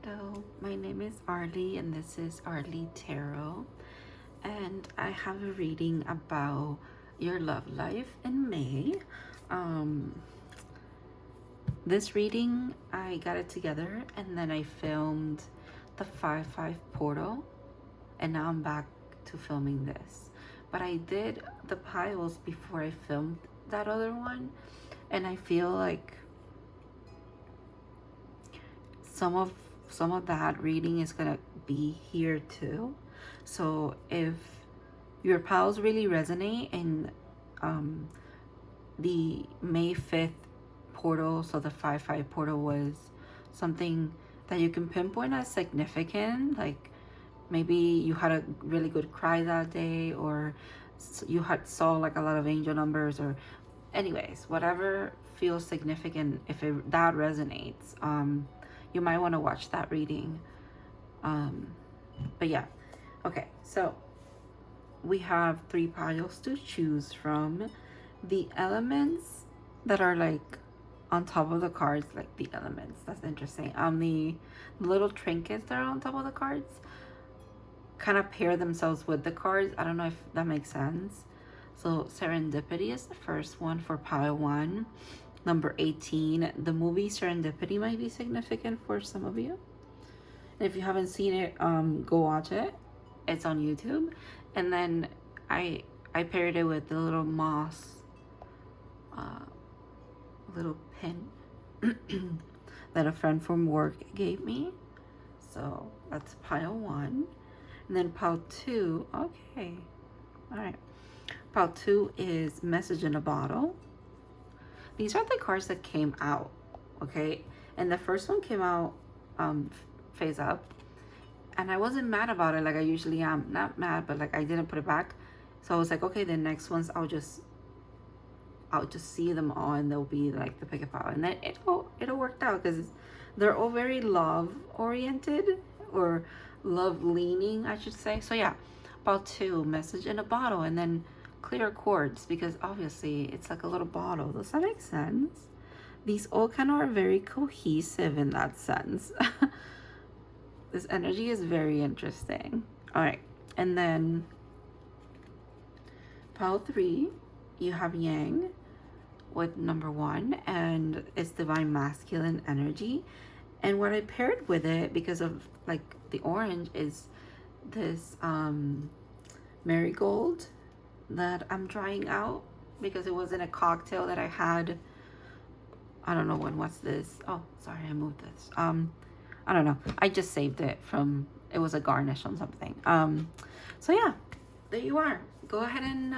Hello, my name is Arlie and this is Arlie Tarot, and I have a reading about your love life in May. This reading, I got it together and then I filmed the 5-5 portal, and now I'm back to filming this. But I did the piles before I filmed that other one, and I feel like some of that reading is gonna be here too. So if your piles really resonate in the May 5th portal, so the 5-5 portal was something that you can pinpoint as significant, like maybe you had a really good cry that day, or you saw like a lot of angel numbers, or anyways, whatever feels significant, if that resonates, you might want to watch that reading. But yeah, okay, so we have 3 piles to choose from. The elements that are like on top of the cards, like the elements, that's interesting. The little trinkets that are on top of the cards kind of pair themselves with the cards. I don't know if that makes sense. So serendipity is the first one for pile 1. Number 18, the movie Serendipity might be significant for some of you. And if you haven't seen it, go watch it. It's on YouTube. And then I paired it with the little moss little pin that a friend from work gave me. So that's pile 1. And then pile 2, okay, all right. Pile 2 is Message in a Bottle. These are the cards that came out, okay? And the first one came out face up, and I wasn't mad about it like I usually am. Not mad, but like I didn't put it back. So I was like, okay, the next ones I'll just see them all, and they'll be like the pick a pile, and then it'll work out because they're all very love oriented, or love leaning, I should say. So yeah, pile 2, Message in a Bottle, and then clear quartz, because obviously it's like a little bottle. Does that make sense? These all kind of are very cohesive in that sense. This energy is very interesting. All right, and then pile 3, you have Yang with number 1, and it's divine masculine energy. And what I paired with it, because of like the orange, is this marigold that I'm trying out, because it was in a cocktail that I had. I don't know when. What's this? Oh, sorry, I moved this. I don't know. I just saved it from, it was a garnish on something. So yeah, there you are. Go ahead and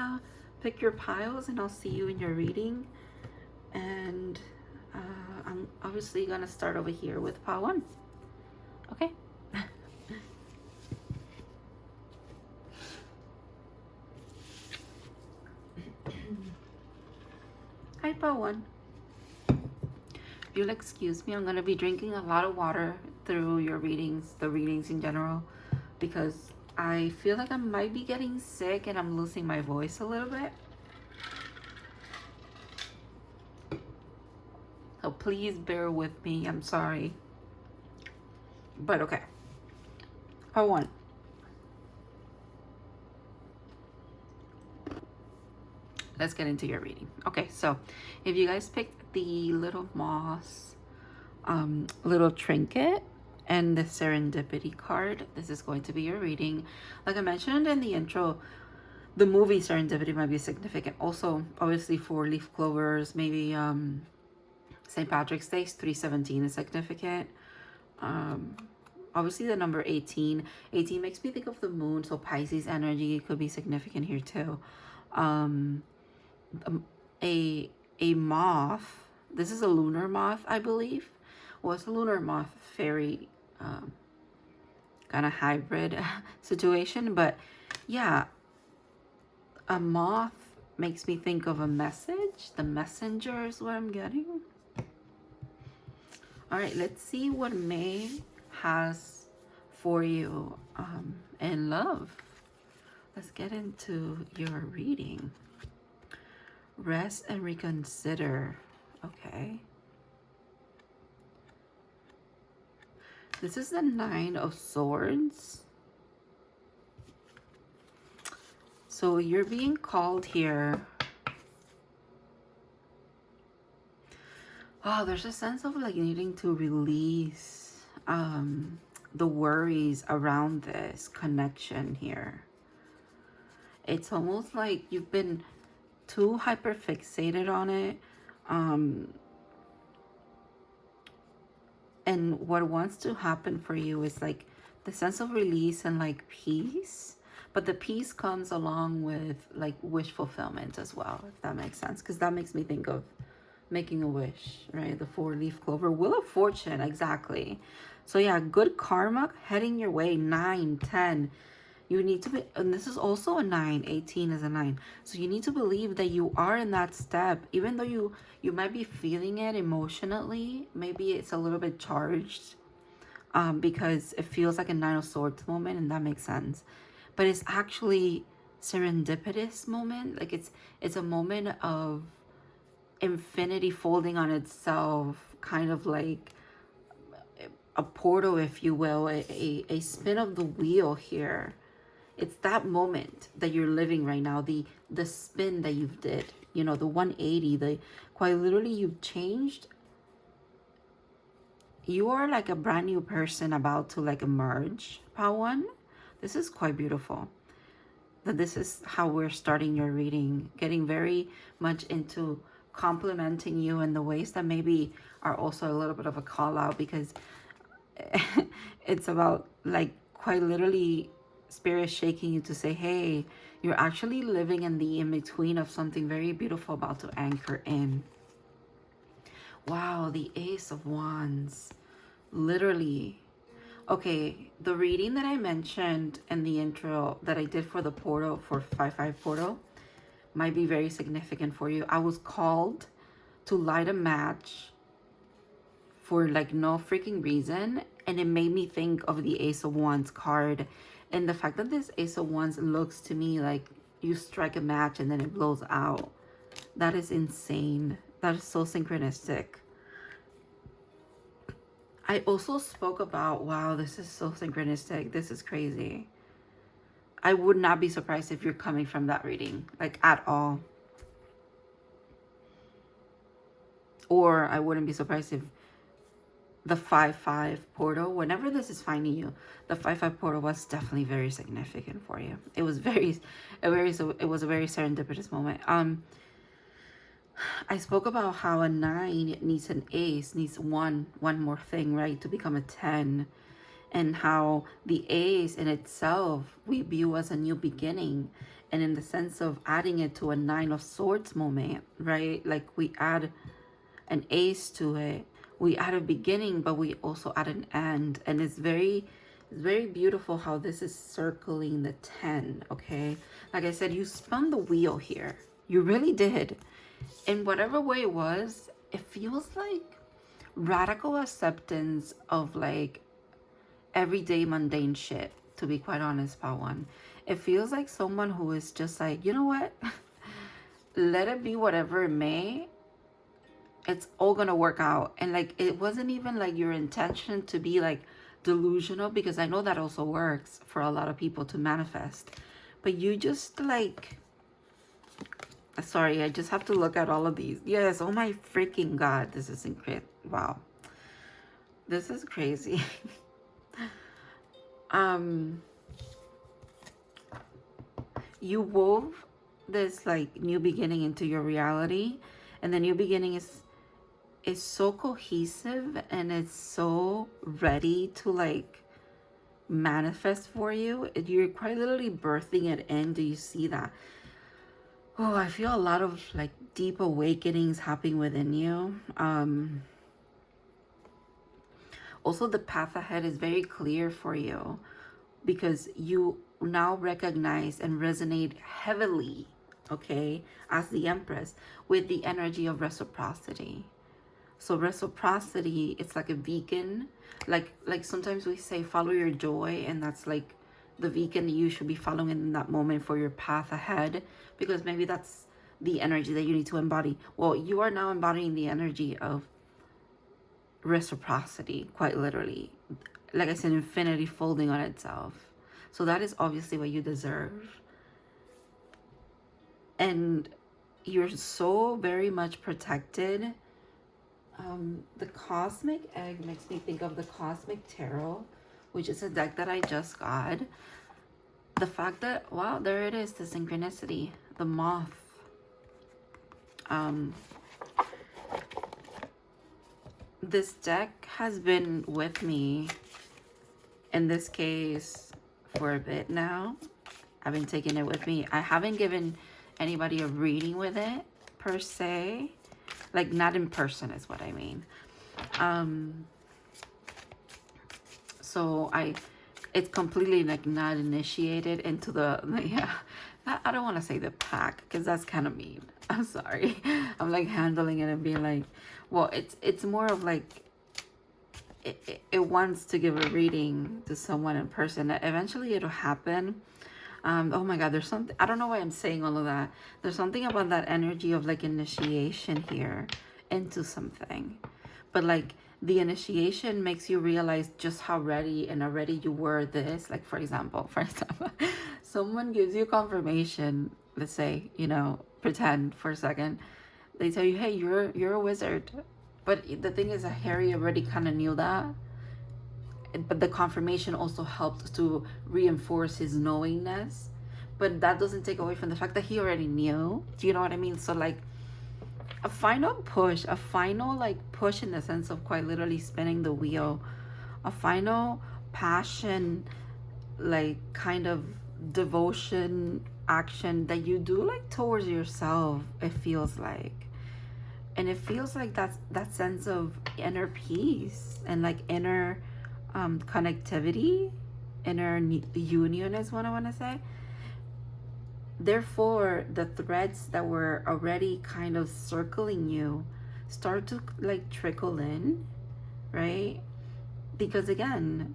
pick your piles, and I'll see you in your reading. And I'm obviously gonna start over here with pile 1. Okay. Hi, pile 1. If you'll excuse me, I'm gonna be drinking a lot of water through your readings, the readings in general, because I feel like I might be getting sick and I'm losing my voice a little bit. So please bear with me. I'm sorry. But okay. Pile 1. Let's get into your reading. Okay, so if you guys picked the little moss little trinket and the serendipity card, this is going to be your reading. Like I mentioned in the intro, the movie Serendipity might be significant. Also, obviously, for leaf clovers, maybe St. Patrick's Day, 317 is significant. Obviously the number 18 makes me think of the moon, so Pisces energy could be significant here too. A moth, this is a lunar moth, I believe. Well, it's a lunar moth fairy kind of hybrid situation, but yeah, a moth makes me think of a message. The messenger is what I'm getting. All right, let's see what May has for you in love. Let's get into your reading. Rest and reconsider. Okay. This is the Nine of Swords. So you're being called here. Oh, there's a sense of like needing to release the worries around this connection here. It's almost like you've been too hyper fixated on it. And what wants to happen for you is like the sense of release and like peace. But the peace comes along with like wish fulfillment as well, if that makes sense. Because that makes me think of making a wish, right? The 4-leaf clover, Wheel of Fortune, exactly. So yeah, good karma heading your way. 9, 10. You need to be, and this is also a 9, 18 is a 9. So you need to believe that you are in that step, even though you might be feeling it emotionally. Maybe it's a little bit charged because it feels like a 9 of Swords moment, and that makes sense. But it's actually serendipitous moment. Like it's a moment of infinity folding on itself, kind of like a portal, if you will, a spin of the wheel here. It's that moment that you're living right now, the spin that you've did, you know, the 180, the quite literally you've changed. You are like a brand new person about to like emerge, Pile 1. This is quite beautiful. That this is how we're starting your reading, getting very much into complimenting you in the ways that maybe are also a little bit of a call out, because it's about like quite literally Spirit shaking you to say, hey, you're actually living in the in-between of something very beautiful about to anchor in. Wow, the Ace of Wands. Literally. Okay, the reading that I mentioned in the intro that I did for the portal, for 5-5 portal, might be very significant for you. I was called to light a match for like no freaking reason, and it made me think of the Ace of Wands card. And the fact that this Ace of Wands looks to me like you strike a match and then it blows out. That is insane. That is so synchronistic. I also spoke about, wow, this is so synchronistic. This is crazy. I would not be surprised if you're coming from that reading, like at all. Or I wouldn't be surprised if the 5-5 portal, whenever this is finding you, the 5-5 portal was definitely very significant for you. It was it was a very serendipitous moment. I spoke about how a 9 needs an ace, needs one more thing, right, to become a 10, and how the ace in itself we view as a new beginning, and in the sense of adding it to a 9 of Swords moment, right, like we add an ace to it. We add a beginning, but we also add an end. And it's very beautiful how this is circling the 10, okay? Like I said, you spun the wheel here. You really did. In whatever way it was, it feels like radical acceptance of like everyday mundane shit, to be quite honest, Pile 1. It feels like someone who is just like, you know what? Let it be whatever it may. It's all gonna work out. And like it wasn't even like your intention to be like delusional, because I know that also works for a lot of people to manifest, but you just like, sorry, I just have to look at all of these. Yes, oh my freaking god, this is incredible. Wow, this is crazy. You wove this like new beginning into your reality, and the new beginning is so cohesive and it's so ready to like manifest for you. You're quite literally birthing it in. Do you see that? Oh, I feel a lot of like deep awakenings happening within you. Also, the path ahead is very clear for you, because you now recognize and resonate heavily, okay, as the Empress, with the energy of reciprocity. So reciprocity, it's like a beacon. Like sometimes we say follow your joy, and that's like the beacon you should be following in that moment for your path ahead, because maybe that's the energy that you need to embody. Well, you are now embodying the energy of reciprocity, quite literally. Like I said, infinity folding on itself. So that is obviously what you deserve. And you're so very much protected. The Cosmic Egg makes me think of the Cosmic Tarot, which is a deck that I just got. The fact that, wow, there it is, the synchronicity, the moth. This deck has been with me, in this case, for a bit now. I've been taking it with me. I haven't given anybody a reading with it, per se. Like, not in person is what I mean. So it's completely like not initiated into the yeah. I don't want to say the pack, because that's kind of mean. I'm sorry. I'm like handling it and being like, well, it's more of like it wants to give a reading to someone in person. Eventually it'll happen. Oh my god, there's something, I don't know why I'm saying all of that. There's something about that energy of like initiation here into something, but like the initiation makes you realize just how ready and already you were this. Like, for example, someone gives you confirmation. Let's say, you know, pretend for a second, they tell you, hey, you're a wizard. But the thing is that Harry already kind of knew that. But the confirmation also helped to reinforce his knowingness. But that doesn't take away from the fact that he already knew. Do you know what I mean? So like a final push, a final like push in the sense of quite literally spinning the wheel, a final passion, like kind of devotion action that you do like towards yourself, it feels like. And it feels like that sense of inner peace and like inner connectivity, inner union is what I want to say. Therefore, the threads that were already kind of circling you start to like trickle in, right? Because again,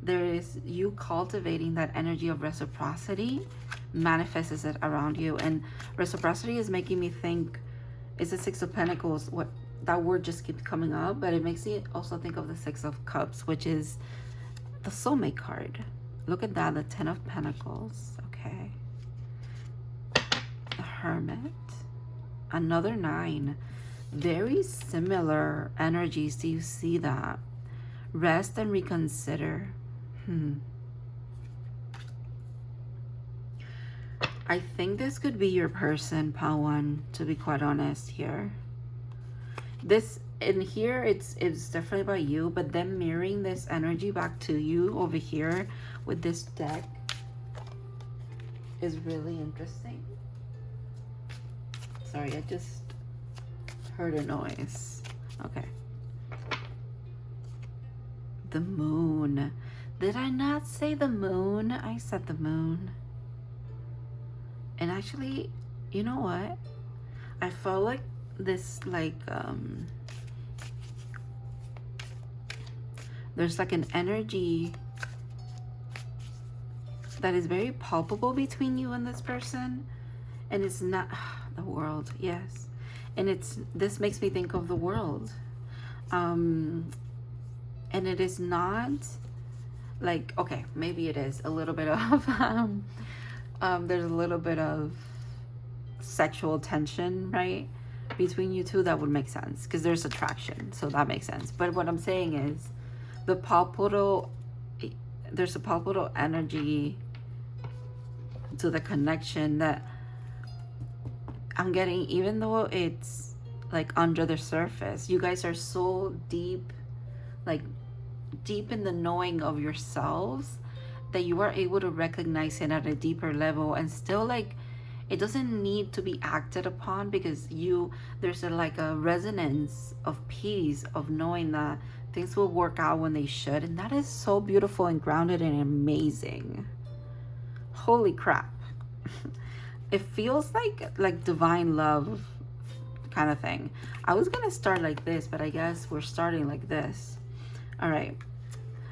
there is you cultivating that energy of reciprocity manifests it around you. And reciprocity is making me think, it's the Six of Pentacles. What that word just keeps coming up, but it makes me also think of the Six of Cups, which is the soulmate card. Look at that, the Ten of Pentacles. Okay. The Hermit. Another 9. Very similar energies. Do you see that? Rest and reconsider. I think this could be your person, Pawan, to be quite honest here. This in here, it's definitely about you, but then mirroring this energy back to you over here with this deck is really interesting. Sorry, I just heard a noise. Okay. The Moon. Did I not say the Moon? I said the Moon. And actually, you know what? I felt like this, like, there's like an energy that is very palpable between you and this person. And it's not the world, yes. And this makes me think of the world. And it is not like, okay, maybe it is a little bit of, there's a little bit of sexual tension, right? Between you two, that would make sense because there's attraction. So that makes sense. But what I'm saying is there's a palpable energy to the connection that I'm getting, even though it's like under the surface. You guys are so deep, like deep in the knowing of yourselves, that you are able to recognize it at a deeper level, and still like it doesn't need to be acted upon, because there's like a resonance of peace, of knowing that things will work out when they should. And that is so beautiful and grounded and amazing. Holy crap. It feels like divine love kind of thing. I was gonna start like this, but I guess we're starting like this. All right.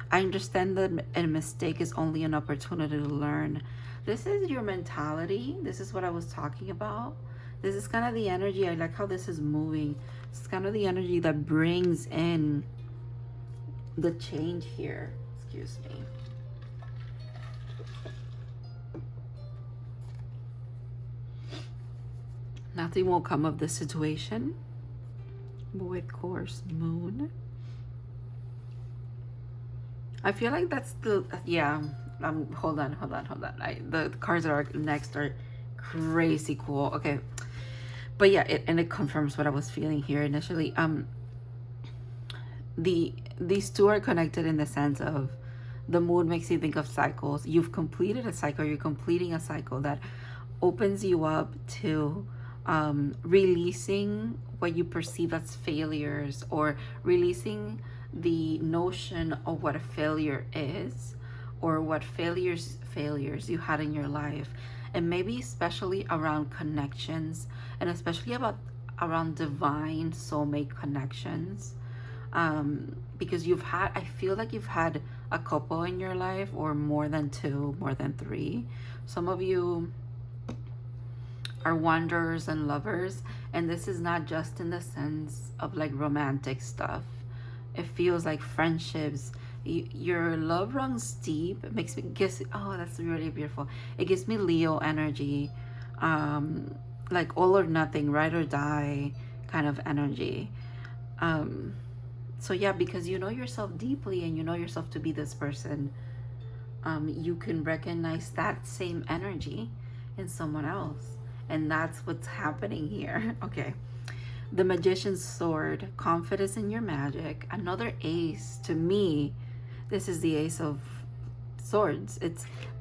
I understand that a mistake is only an opportunity to learn. This is your mentality. This is what I was talking about. This is kind of the energy. I like how this is moving. It's kind of the energy that brings in the change here. Excuse me. Nothing will come of the situation. Void course, moon. I feel like that's the, yeah. Hold on. The cards that are next are crazy cool. Okay, but yeah, it confirms what I was feeling here initially. These two are connected in the sense of the moon makes you think of cycles. You've completed a cycle. You're completing a cycle that opens you up to releasing what you perceive as failures, or releasing the notion of what a failure is, or what failures you had in your life, and maybe especially around connections, and especially around divine soulmate connections, because I feel like you've had a couple in your life, or more than two, more than three. Some of you are wanderers and lovers, and this is not just in the sense of like romantic stuff. It feels like friendships. Your love runs deep. It makes me guess. Oh, that's really beautiful. It gives me Leo energy, like all or nothing, ride or die kind of energy. So yeah, because you know yourself deeply, and you know yourself to be this person, you can recognize that same energy in someone else. And that's what's happening here. Okay. The Magician's Sword, confidence in your magic. Another ace. To me, this is the Ace of Swords.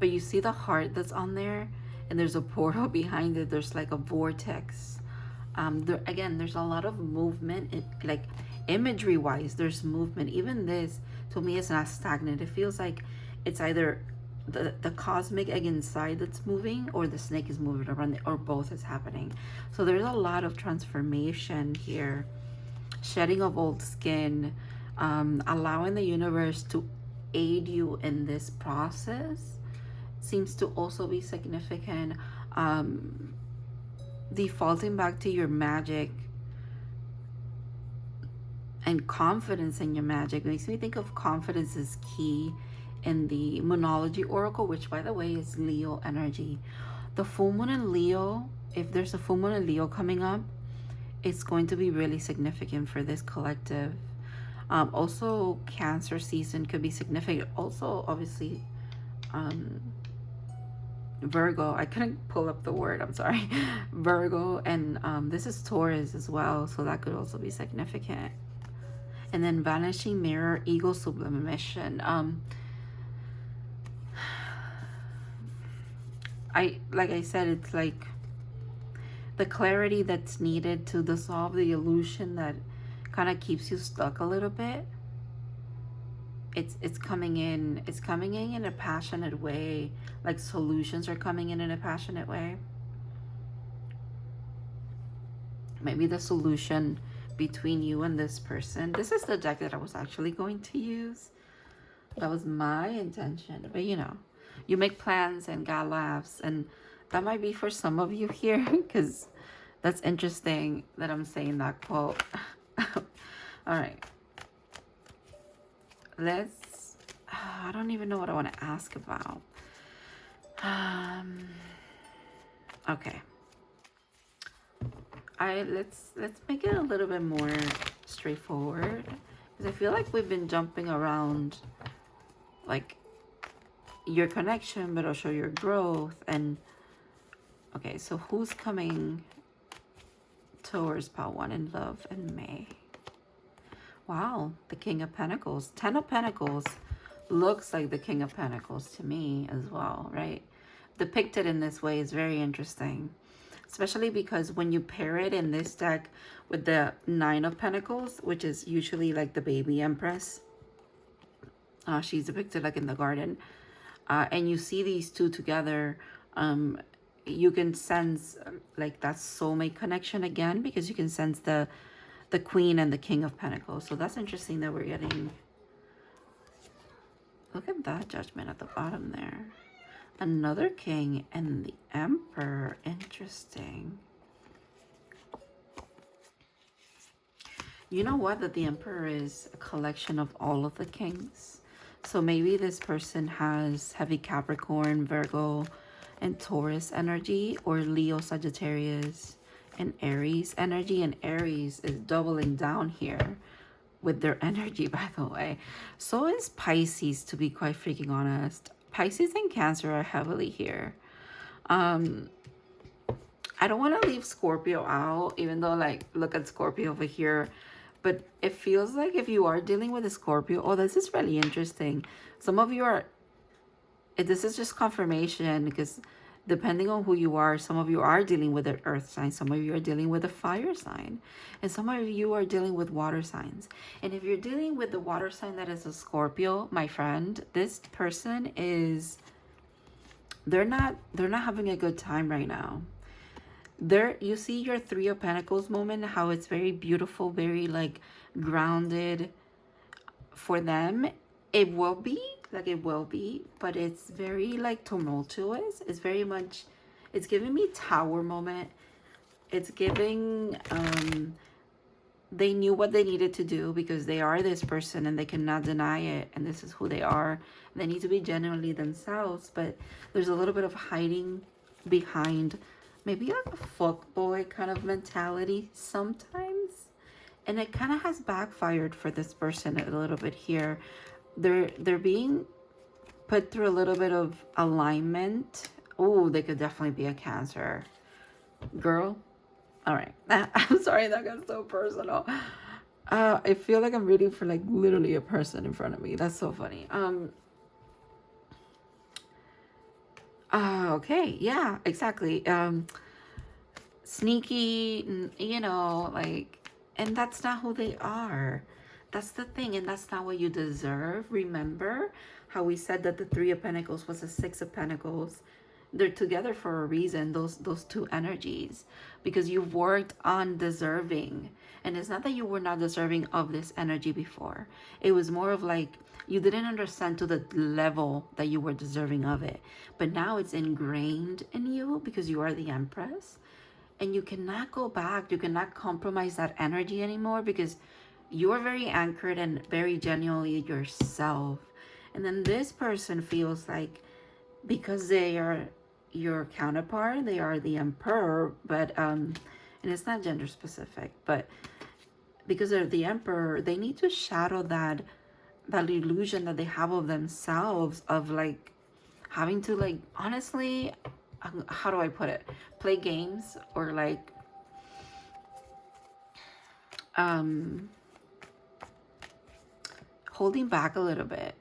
But you see the heart that's on there, and there's a portal behind it. There's like a vortex. Again, there's a lot of movement. Like imagery wise, there's movement. Even this, to me, is not stagnant. It feels like it's either the cosmic egg inside that's moving, or the snake is moving around it, or both is happening. So there's a lot of transformation here, shedding of old skin, allowing the universe to aid you in this process seems to also be significant. Defaulting back to your magic and confidence in your magic makes me think of confidence is key in the Moonology Oracle, which by the way is Leo energy. The full moon in Leo, if there's a full moon in Leo coming up, it's going to be really significant for this collective. Also, Cancer season could be significant. Also, obviously, Virgo. I couldn't pull up the word, I'm sorry. Virgo, and this is Taurus as well, so that could also be significant. And then Vanishing Mirror, Ego Sublimation. Like I said, it's like the clarity that's needed to dissolve the illusion that kind of keeps you stuck a little bit. It's coming in a passionate way. Like solutions are coming in a passionate way. Maybe the solution between you and this person. This is the deck that I was actually going to use. That was my intention, but you know, you make plans and God laughs, and that might be for some of you here, because that's interesting that I'm saying that quote. All right, I don't even know what I want to ask about. Okay, let's make it a little bit more straightforward, because I feel like we've been jumping around like your connection, but also your growth. And okay, so who's coming towards Part 1 in love in May? Wow, the King of Pentacles. 10 of Pentacles looks like the King of Pentacles to me as well, right? Depicted in this way is very interesting, especially because when you pair it in this deck with the 9 of Pentacles, which is usually like the baby empress, she's depicted like in the garden, and you see these two together, you can sense like that soulmate connection again, because you can sense the Queen and the King of Pentacles. So that's interesting that we're getting, look at that Judgment at the bottom there. Another King and the Emperor. Interesting. You know what? That the Emperor is a collection of all of the kings. So maybe this person has heavy Capricorn, Virgo, and Taurus energy, or Leo, Sagittarius, and Aries energy. And Aries is doubling down here with their energy, by the way. So is Pisces, to be quite freaking honest. Pisces and Cancer are heavily here. I don't want to leave Scorpio out, even though, like, look at Scorpio over here. But it feels like if you are dealing with a Scorpio, oh, this is really interesting. Some of you are, this is just confirmation, because depending on who you are, some of you are dealing with an earth sign, some of you are dealing with a fire sign, and some of you are dealing with water signs. And if you're dealing with the water sign that is a Scorpio, my friend, this person is, they're not having a good time right now. There, you see your Three of Pentacles moment, how it's very beautiful, very like grounded for them. It will be, but it's very like tumultuous. It's very much, it's giving me Tower moment. It's giving, they knew what they needed to do because they are this person and they cannot deny it. And this is who they are. They need to be genuinely themselves, but there's a little bit of hiding behind maybe like a fuckboy kind of mentality sometimes. And it kind of has backfired for this person a little bit here. They're being put through a little bit of alignment. Oh, they could definitely be a Cancer. Girl. All right. I'm sorry, that got so personal. I feel like I'm reading for like literally a person in front of me. That's so funny. Okay, yeah, exactly. Sneaky, you know, like, and that's not who they are. That's the thing, and that's not what you deserve. Remember how we said that the Three of Pentacles was a Six of Pentacles? They're together for a reason, those two energies, because you've worked on deserving. And it's not that you were not deserving of this energy before. It was more of like you didn't understand to the level that you were deserving of it. But now it's ingrained in you because you are the Empress. And you cannot go back. You cannot compromise that energy anymore because you are very anchored and very genuinely yourself. And then this person feels like because they are your counterpart, they are the Emperor, but and it's not gender specific, but because they're the Emperor, they need to shadow that illusion that they have of themselves, of like having to, like, honestly, how do I put it, play games or like holding back a little bit.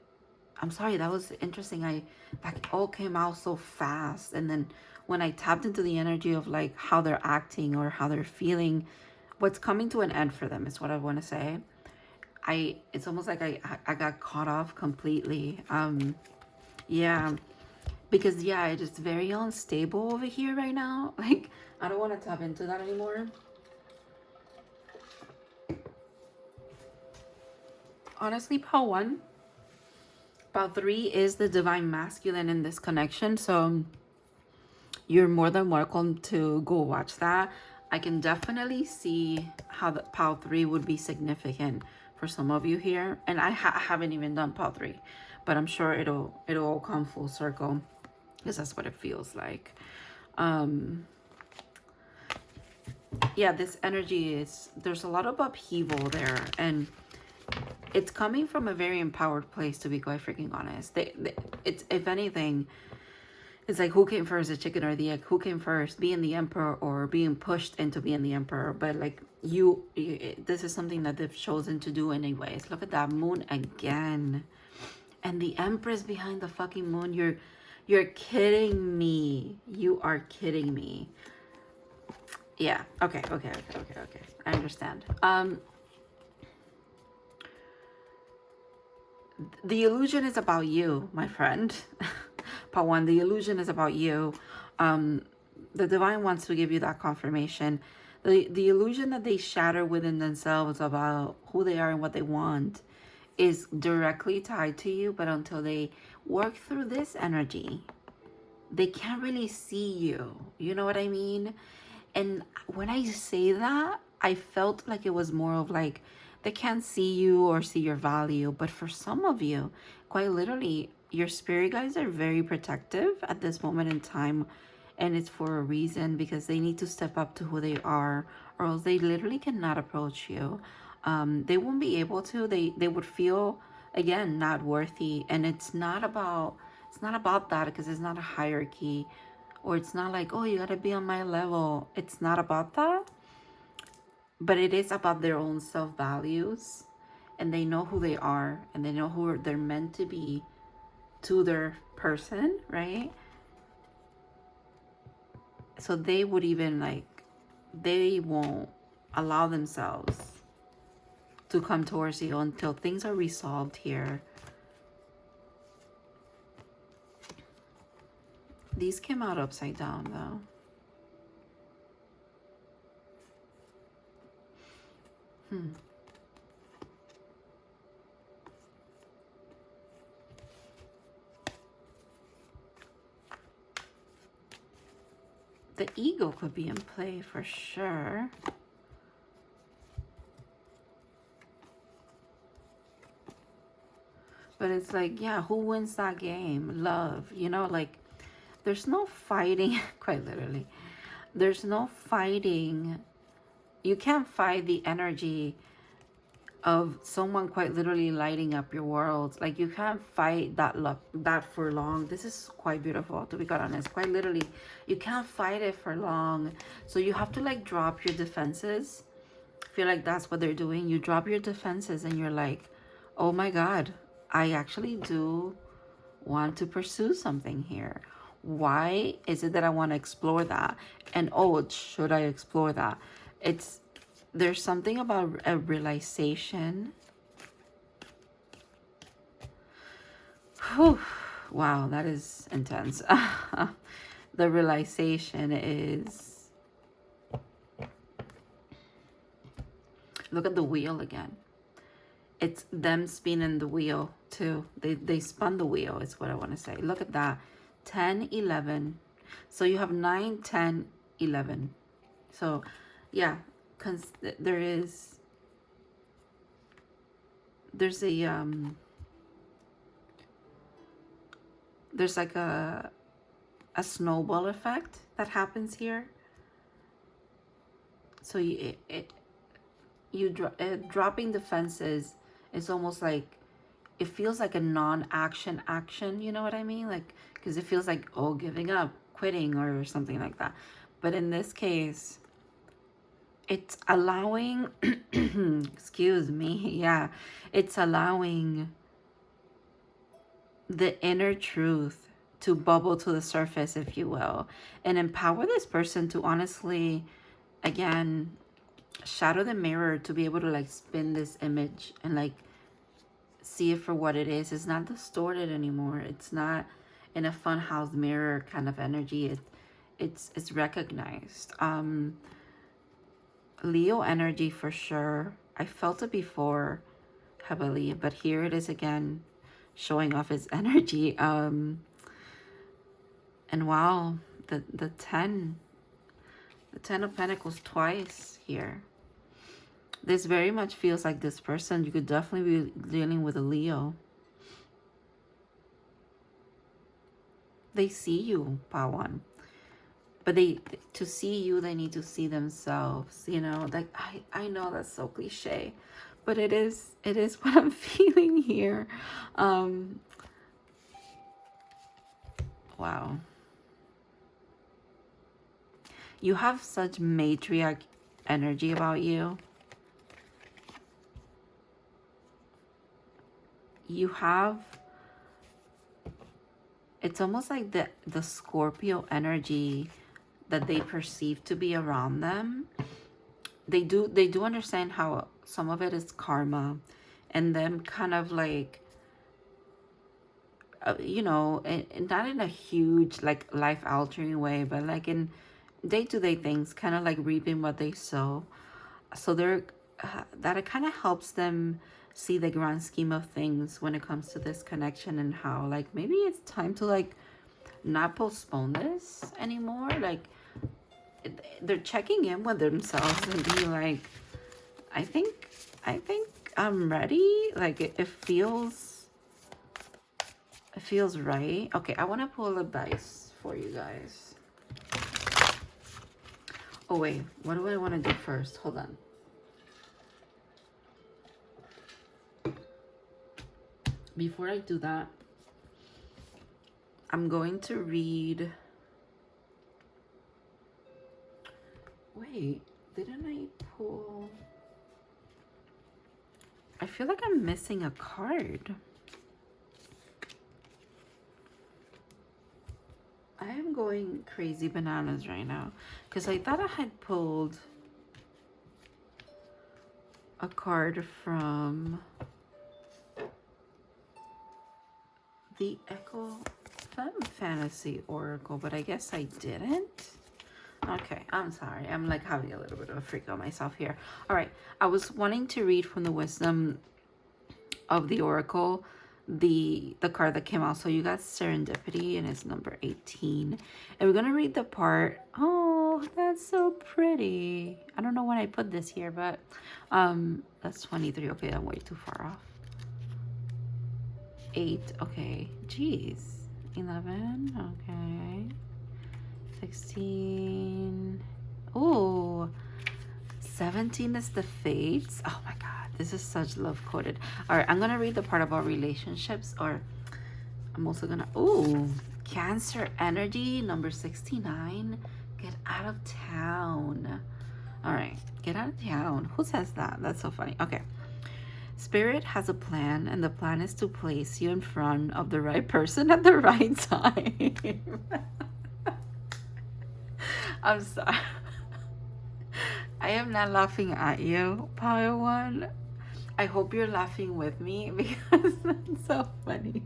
I'm sorry, that was interesting. That all came out so fast. And then when I tapped into the energy of like how they're acting or how they're feeling, what's coming to an end for them is what I want to say. It's almost like I got caught off completely. Yeah, because yeah, it is very unstable over here right now. Like, I don't want to tap into that anymore. Honestly, Pile 1. Pile 3 is the divine masculine in this connection. So you're more than welcome to go watch that. I can definitely see how the Pile 3 would be significant for some of you here. And I haven't even done Pile 3. But I'm sure it'll all come full circle. Because that's what it feels like. Yeah, this energy is, there's a lot of upheaval there, and it's coming from a very empowered place, to be quite freaking honest. It's, if anything, it's like, who came first, the chicken or the egg? Who came first, being the Emperor or being pushed into being the Emperor? But like, this is something that they've chosen to do anyways. Look at that Moon again, and the Empress behind the fucking Moon. You're kidding me. You are kidding me. Yeah. Okay. I understand. The illusion is about you, my friend. Part 1, the illusion is about you. The divine wants to give you that confirmation. The illusion that they shatter within themselves about who they are and what they want is directly tied to you, but until they work through this energy, they can't really see you. You know what I mean? And when I say that, I felt like it was more of like they can't see you or see your value. But for some of you, quite literally, your spirit guides are very protective at this moment in time. And it's for a reason, because they need to step up to who they are, or else they literally cannot approach you. They won't be able to. They would feel, again, not worthy. And it's not about that, because it's not a hierarchy, or it's not like, oh, you got to be on my level. It's not about that. But it is about their own self-values, and they know who they are, and they know who they're meant to be to their person, right? So they would even like, they won't allow themselves to come towards you until things are resolved here. These came out upside down though. The ego could be in play for sure. But it's like, yeah, who wins that game? Love, you know, like there's no fighting, quite literally. There's no fighting. You can't fight the energy of someone quite literally lighting up your world. Like you can't fight that for long. This is quite beautiful, to be quite honest. Quite literally, you can't fight it for long. So you have to like drop your defenses. I feel like that's what they're doing. You drop your defenses and you're like, oh my God, I actually do want to pursue something here. Why is it that I want to explore that? And oh, should I explore that? There's something about a realization. Whew. Wow, that is intense. The realization is, look at the wheel again. It's them spinning the wheel too. They spun the wheel is what I want to say. Look at that. 10, 11. So you have 9, 10, 11. So yeah, there's like a snowball effect that happens here. So dropping defenses is almost like, it feels like a non-action action, you know what I mean? Like, because it feels like, oh, giving up, quitting, or something like that. But in this case, it's allowing, excuse me, yeah, it's allowing the inner truth to bubble to the surface, if you will, and empower this person to honestly, again, shadow the mirror, to be able to like spin this image and like see it for what it is. It's not distorted anymore. It's not in a funhouse mirror kind of energy. It's recognized. Leo energy for sure. I felt it before heavily, but here it is again, showing off its energy. And wow, the 10 of Pentacles twice here. This very much feels like this person, you could definitely be dealing with a Leo. They see you, Pawan. But to see you, they need to see themselves, you know? Like, I know that's so cliche, but it is what I'm feeling here. Wow. You have such matriarch energy about you. You have, it's almost like the Scorpio energy that they perceive to be around them. They do understand how some of it is karma, and them kind of like, you know, not in a huge like life altering way, but like in day-to-day things, kind of like reaping what they sow. So they're that it kind of helps them see the grand scheme of things when it comes to this connection, and how like maybe it's time to like not postpone this anymore. Like they're checking in with themselves and being like, I think I'm ready. Like it feels right. Okay, I want to pull a dice for you guys. Oh wait, what do I want to do first? Hold on. Before I do that, I'm going to read. Wait, didn't I pull? I feel like I'm missing a card. I am going crazy bananas right now because I thought I had pulled a card from the Echo Femme Fantasy Oracle, but I guess I didn't. Okay, I'm sorry. I'm like having a little bit of a freak out myself here. All right, I was wanting to read from the Wisdom of the Oracle, the card that came out. So you got Serendipity, and it's number 18. And we're gonna read the part. Oh, that's so pretty. I don't know when I put this here, but that's 23. Okay, I'm way too far off. 8. Okay, jeez. 11. Okay. 16. Oh, 17 is the fates. Oh my god, this is such love coded. All right, I'm gonna read the part about relationships, or I'm also gonna, oh, Cancer energy, number 69. Get out of town. All right, get out of town. Who says that? That's so funny. Okay. Spirit has a plan, and the plan is to place you in front of the right person at the right time. I'm sorry. I am not laughing at you, Power One. I hope you're laughing with me because that's so funny.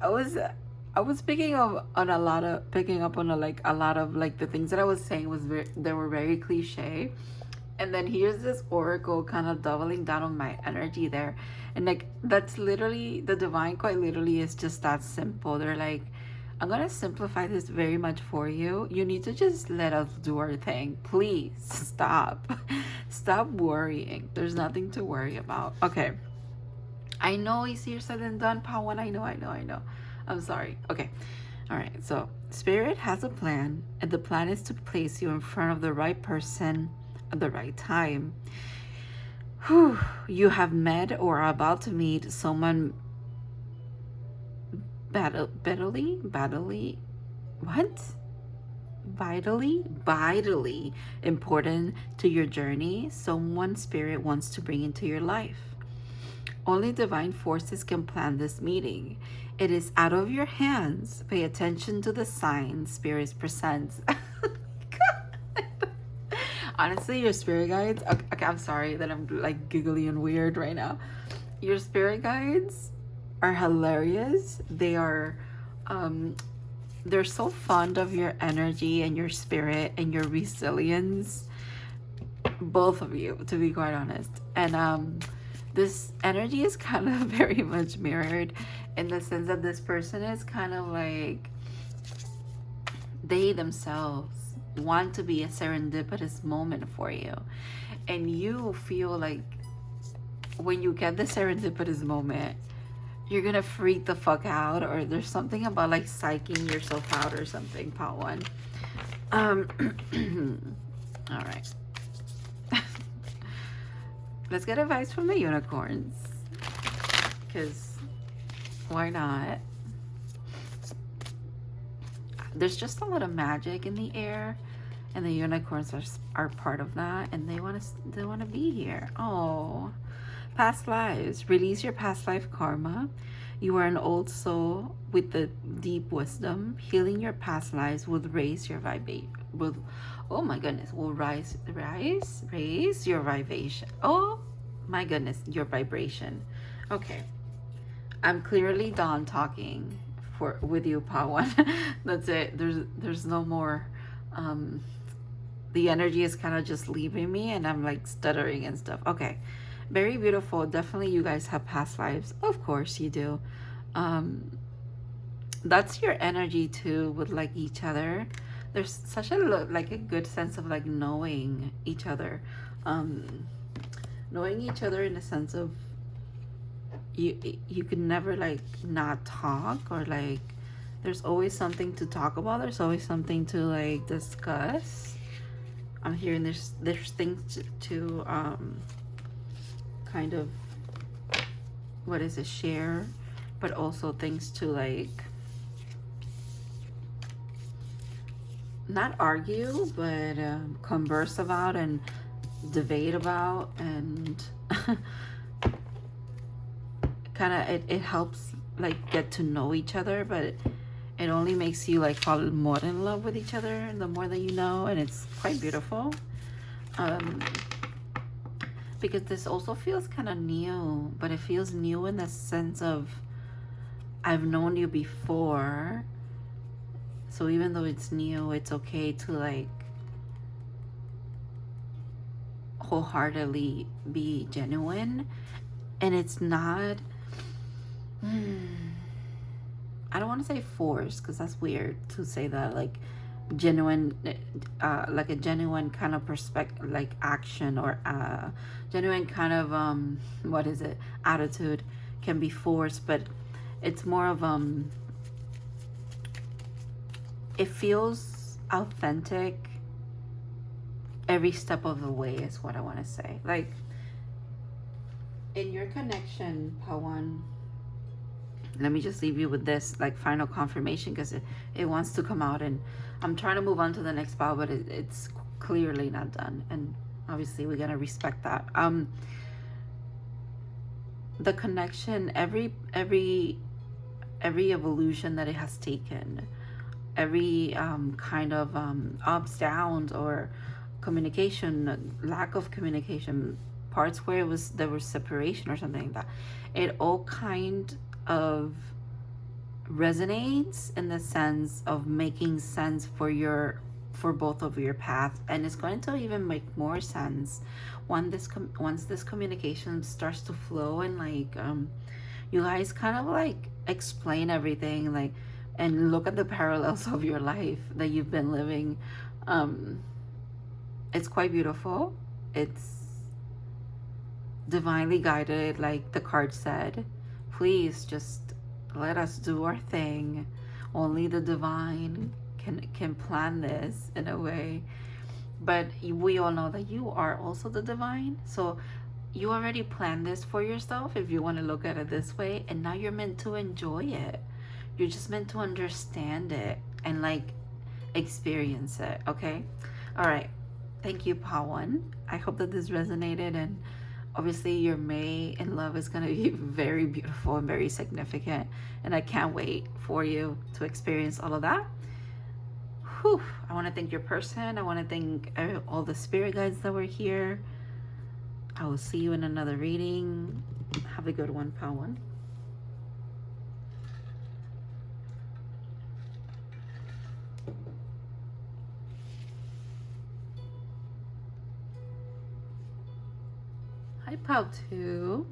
I was picking up on a lot of the things that I was saying was they were very cliche. And then here's this oracle kind of doubling down on my energy there. And like, that's literally, the divine quite literally is just that simple. They're like, I'm going to simplify this very much for you. You need to just let us do our thing. Please stop. Stop worrying. There's nothing to worry about. Okay. I know easier said than done, Pawan. I know. I'm sorry. Okay. All right. So Spirit has a plan, and the plan is to place you in front of the right person at the right time. Whew. You have met or are about to meet someone vitally important to your journey. Someone Spirit wants to bring into your life. Only divine forces can plan this meeting. It is out of your hands. Pay attention to the signs Spirit presents. Honestly, your spirit guides, okay, I'm sorry that I'm like giggly and weird right now. Your spirit guides are hilarious. They are they're so fond of your energy and your spirit and your resilience, both of you, to be quite honest. And this energy is kind of very much mirrored in the sense that this person is kind of like, they themselves want to be a serendipitous moment for you, and you feel like when you get the serendipitous moment, you're gonna freak the fuck out, or there's something about like psyching yourself out or something, part one. All right. Let's get advice from the unicorns, because why not? There's just a lot of magic in the air, and the unicorns are part of that, and they want to be here. Oh, past lives. Release your past life karma. You are an old soul with the deep wisdom. Healing your past lives will raise your vibration. Oh my goodness, will raise your vibration. Oh my goodness, your vibration. Okay, I'm clearly done talking with you, Pawan. That's it. There's no more. The energy is kind of just leaving me, and I'm like stuttering and stuff. Okay, very beautiful. Definitely you guys have past lives. Of course you do. That's your energy too with like each other. there's such a like a good sense of like knowing each other, knowing each other in the sense of you could never like not talk, or like there's always something to talk about, there's always something to like discuss. I'm hearing there's things to kind of, what is it, share, but also things to like not argue, but converse about and debate about, and kind of it helps like get to know each other, but it only makes you like fall more in love with each other the more that you know, and it's quite beautiful. Because this also feels kind of new, but it feels new in the sense of I've known you before, so even though it's new, it's okay to like wholeheartedly be genuine. And it's not I don't want to say forced, because that's weird to say that, like genuine, like a genuine kind of perspective, like action, or genuine kind of what is it, attitude can be forced, but it's more of it feels authentic every step of the way, is what I want to say. Like in your connection, Pawan, let me just leave you with this like final confirmation, because it wants to come out, and I'm trying to move on to the next pile, but it's clearly not done, and obviously we gotta respect that. The connection, every evolution that it has taken, every kind of ups, downs, or communication, lack of communication, parts where there was separation or something like that, it all kind of resonates in the sense of making sense for both of your paths, and it's going to even make more sense once this communication starts to flow, and like you guys kind of like explain everything, like, and look at the parallels of your life that you've been living. It's quite beautiful. It's divinely guided, like the card said. Please just let us do our thing. Only the divine can plan this in a way. But we all know that you are also the divine, so you already planned this for yourself, if you want to look at it this way, and now you're meant to enjoy it. You're just meant to understand it and like experience it. Okay, all right, thank you, Pawan. I hope that this resonated, and obviously your May in love is going to be very beautiful and very significant, and I can't wait for you to experience all of that. Whew. I want to thank your person. I want to thank all the spirit guides that were here. I will see you in another reading. Have a good one, Pawan. Hi, Pal 2.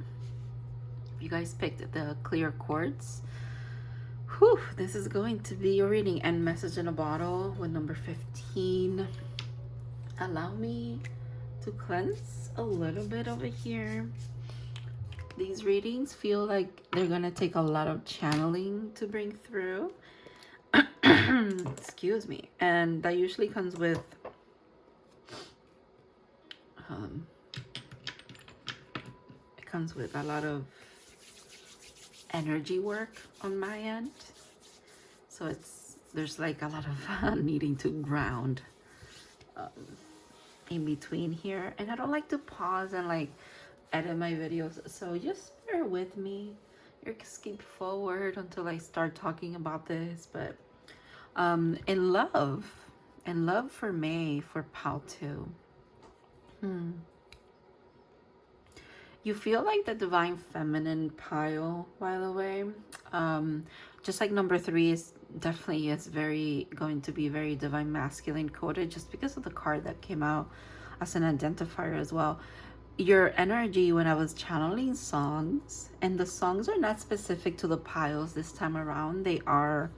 You guys picked the clear quartz. Whew, this is going to be your reading and message in a bottle with number 15. Allow me to cleanse a little bit over here. These readings feel like they're gonna take a lot of channeling to bring through. Excuse me. And that usually comes with it comes with a lot of energy work on my end, so there's like a lot of needing to ground in between here, and I don't like to pause and like edit my videos, so just bear with me. You can skip forward until I start talking about this. But in love for May, for Pal 2, you feel like the divine feminine pile, by the way. Just like number 3 is definitely going to be very divine masculine coded, just because of the card that came out as an identifier as well. Your energy when I was channeling songs, and the songs are not specific to the piles this time around. They are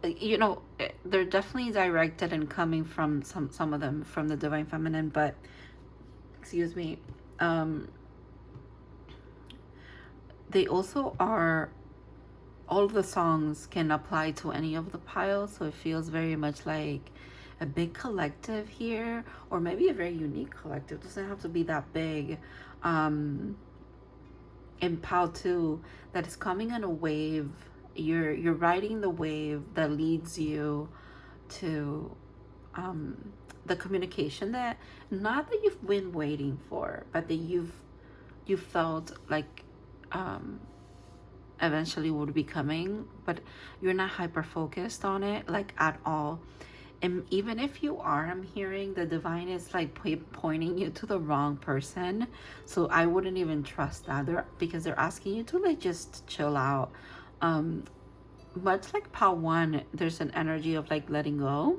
you know, they're definitely directed and coming from some of them from the divine feminine, but excuse me, they also are, all of the songs can apply to any of the piles, so it feels very much like a big collective here, or maybe a very unique collective. It doesn't have to be that big. In pile 2, that is coming on a wave. You're riding the wave that leads you to the communication that, not that you've been waiting for, but that you felt like eventually would be coming, but you're not hyper focused on it like at all. And even if you are, I'm hearing the divine is like pointing you to the wrong person. So I wouldn't even trust that, because they're asking you to like just chill out. Much like pile 1, there's an energy of like letting go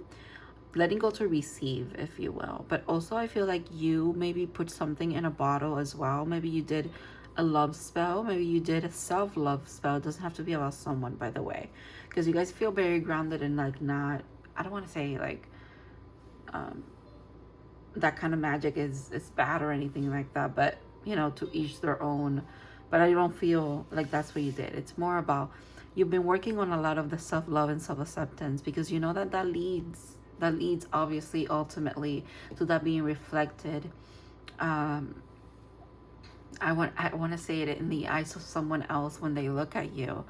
to receive, if you will. But also I feel like you maybe put something in a bottle as well. Maybe you did a love spell, maybe you did a self-love spell. It doesn't have to be about someone, by the way, because you guys feel very grounded and like not, I don't want to say like that kind of magic is bad or anything like that, but you know, to each their own. But I don't feel like that's what you did. It's more about, you've been working on a lot of the self-love and self-acceptance, because you know that leads obviously ultimately to that being reflected. I want to say it in the eyes of someone else when they look at you.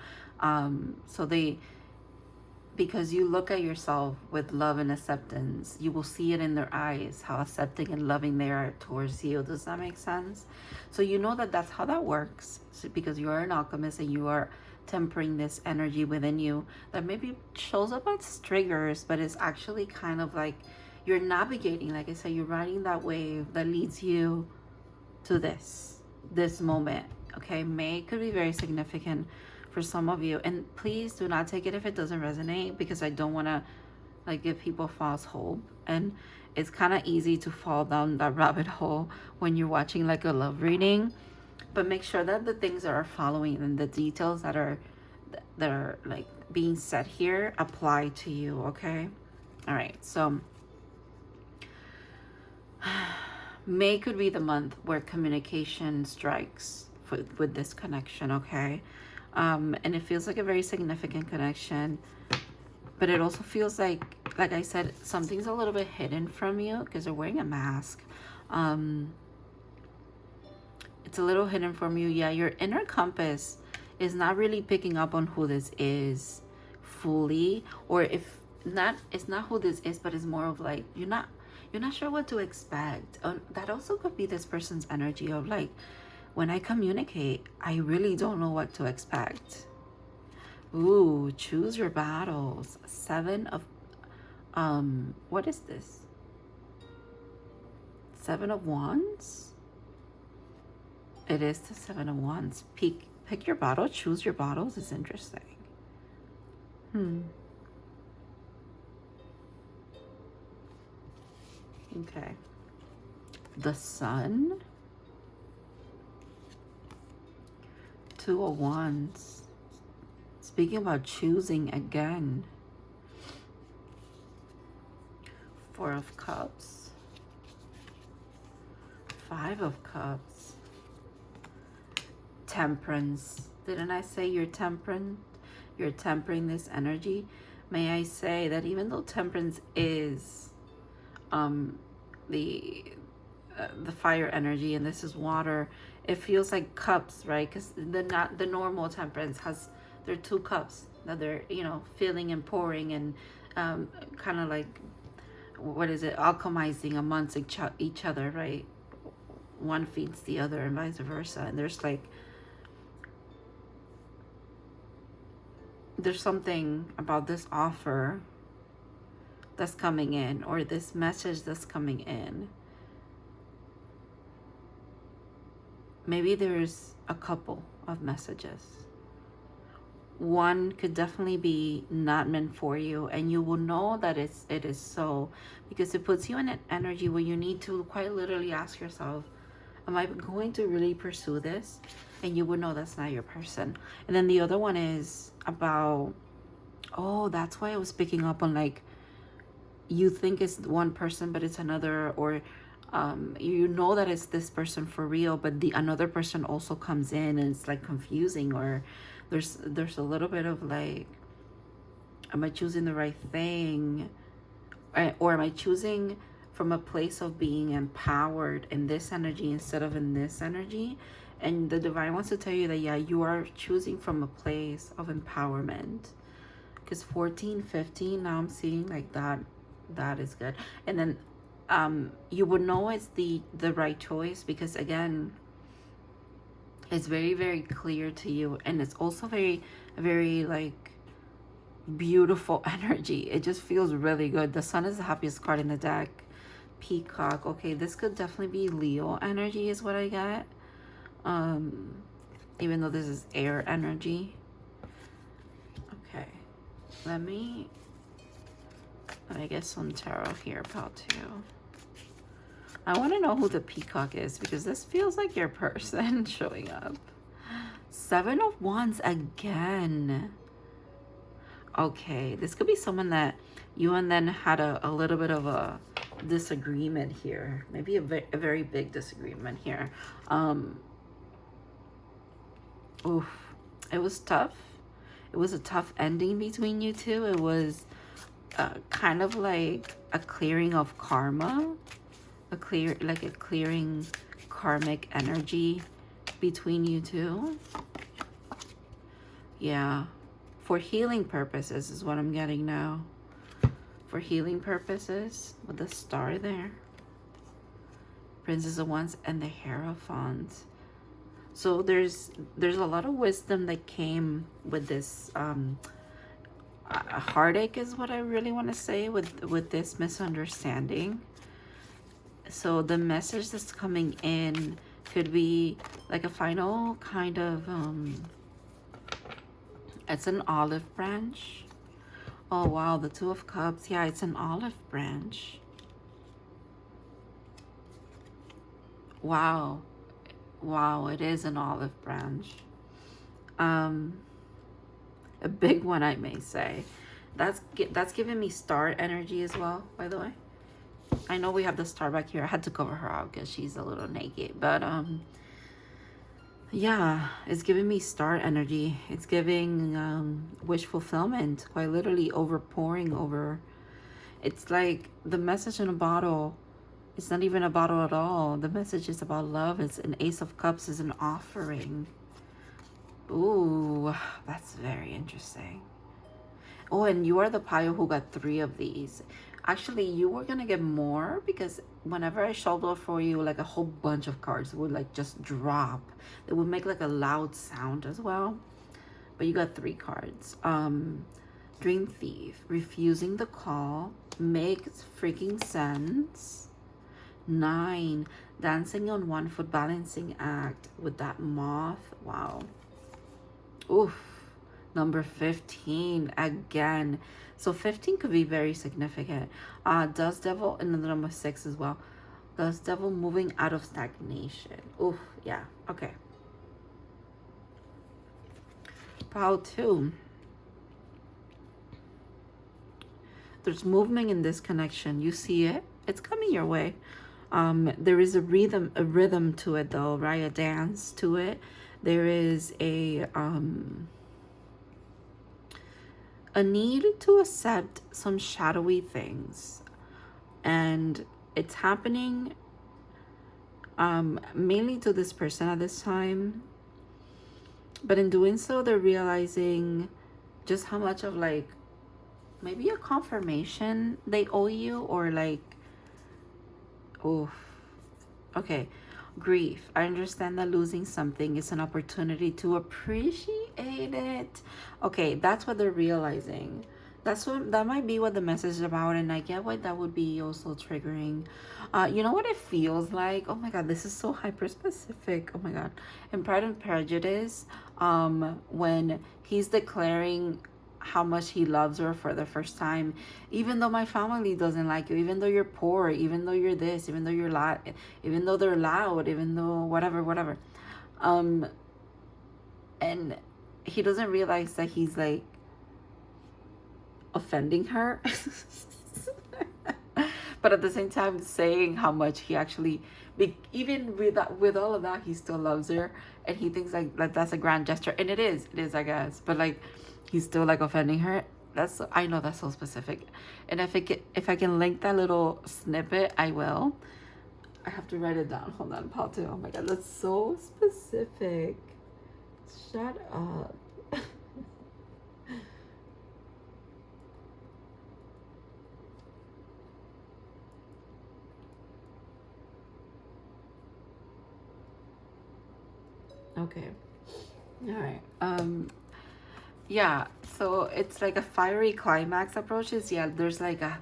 Because you look at yourself with love and acceptance, you will see it in their eyes, how accepting and loving they are towards you. Does that make sense? So you know that that's how that works. So because you are an alchemist and you are tempering this energy within you that maybe shows up as triggers, but it's actually kind of like you're navigating, like I said, you're riding that wave that leads you to this moment. Okay, May could be very significant for some of you, and please do not take it if it doesn't resonate, because I don't want to like give people false hope, and it's kind of easy to fall down that rabbit hole when you're watching like a love reading. But make sure that the things that are following and the details that are like being said here apply to you. Okay, all right, so May could be the month where communication strikes with this connection. Okay, and it feels like a very significant connection, but it also feels like I said, something's a little bit hidden from you because they're wearing a mask. It's a little hidden from you. Yeah, your inner compass is not really picking up on who this is fully, or if not, it's not who this is, but it's more of like you're not sure what to expect. That also could be this person's energy of like, when I communicate, I really don't know what to expect. Ooh, choose your battles. 7 of, what is this? 7 of Wands? It is the 7 of Wands. Pick your battle, choose your battles is interesting. Okay. The Sun. 2 of Wands. Speaking about choosing again. 4 of Cups. 5 of Cups. Temperance. Didn't I say you're temperance? You're tempering this energy. May I say that even though Temperance is the fire energy and this is water, it feels like cups, right? Because the normal Temperance has, there are 2 cups that they're, you know, filling and pouring and kind of like, what is it, alchemizing amongst each other, right? One feeds the other and vice versa. And there's something about this offer that's coming in, or this message that's coming in. Maybe there's a couple of messages. One could definitely be not meant for you, and you will know that it is so, because it puts you in an energy where you need to quite literally ask yourself, am I going to really pursue this? And you would know that's not your person. And then the other one is about Oh, that's why I was picking up on like, you think it's one person but it's another, or you know that it's this person for real, but the another person also comes in and it's like confusing, or there's a little bit of like, am I choosing the right thing? Or am I choosing from a place of being empowered in this energy instead of in this energy? And the divine wants to tell you that, yeah, you are choosing from a place of empowerment. Because 14, 15, now I'm seeing like that. That is good. And then you would know it's the right choice, because again, it's very, very clear to you. And it's also very, very like beautiful energy. It just feels really good. The sun is the happiest card in the deck. Peacock. Okay, this could definitely be Leo energy is what I get. Even though this is air energy. Okay, let me get some tarot here, pal, too. I want to know who the peacock is, because this feels like your person showing up. 7 of Wands again. Okay, this could be someone that you and then had a little bit of a disagreement here. Maybe a very big disagreement here. Oof, it was tough. It was a tough ending between you two. It was kind of like a clearing of karma, a clearing karmic energy between you two. Yeah, for healing purposes is what I'm getting now. For healing purposes, with the star there, Princess of Wands and the Hierophant. So there's a lot of wisdom that came with this heartache is what I really want to say with this misunderstanding. So the message that's coming in could be like a final kind of it's an olive branch. Oh wow, the 2 of Cups. Yeah, it's an olive branch. Wow. Wow, it is an olive branch. A big one, I may say. That's giving me star energy as well, by the way. I know we have the star back here. I had to cover her out because she's a little naked. But yeah, it's giving me star energy. It's giving wish fulfillment, quite literally overpouring over. It's like the message in a bottle. It's not even a bottle at all. The message is about love. It's an Ace of Cups is an offering. Ooh, that's very interesting. Oh, and you are the pile who got 3 of these. Actually, you were gonna get more, because whenever I shuffled for you, like a whole bunch of cards would like just drop. It would make like a loud sound as well. But you got 3 cards. Dream Thief, refusing the call, makes freaking sense. 9, dancing on 1 foot, balancing act with that moth. Wow. Oof. Number 15 again. So 15 could be very significant. Dust Devil, and then number 6 as well. Dust Devil, moving out of stagnation. Oof. Yeah. Okay. Pile 2. There's movement in this connection. You see it? It's coming your way. There is a rhythm to it though, right? A dance to it. There is a need to accept some shadowy things, and it's happening mainly to this person at this time. But in doing so, they're realizing just how much of like maybe a confirmation they owe you, or like, oof. Okay. Grief. I understand that losing something is an opportunity to appreciate it. Okay, that's what they're realizing. That might be what the message is about, and I get why that would be also triggering. You know what it feels like? Oh my god, this is so hyper specific. Oh my god. In Pride and Prejudice, when he's declaring how much he loves her for the first time, even though my family doesn't like you, even though you're poor, even though you're this, even though you're loud, even though they're loud, even though whatever, and he doesn't realize that he's like offending her. But at the same time saying how much he actually, even with that, with all of that, he still loves her, and he thinks like that's a grand gesture, and it is, I guess, but like he's still like offending her. That's, I know that's so specific, and if I can link that little snippet, I will. I have to write it down. Hold on, Paul too. Oh my god, that's so specific. Shut up. Okay. All right. Yeah, so it's like a fiery climax approaches. Yeah, there's like a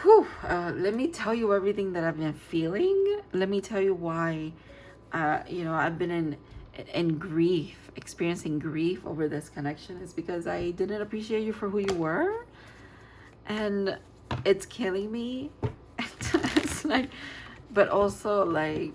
whew, let me tell you everything that I've been feeling. Let me tell you why you know, I've been in grief, experiencing grief over this connection, is because I didn't appreciate you for who you were, and it's killing me. It's like, but also like,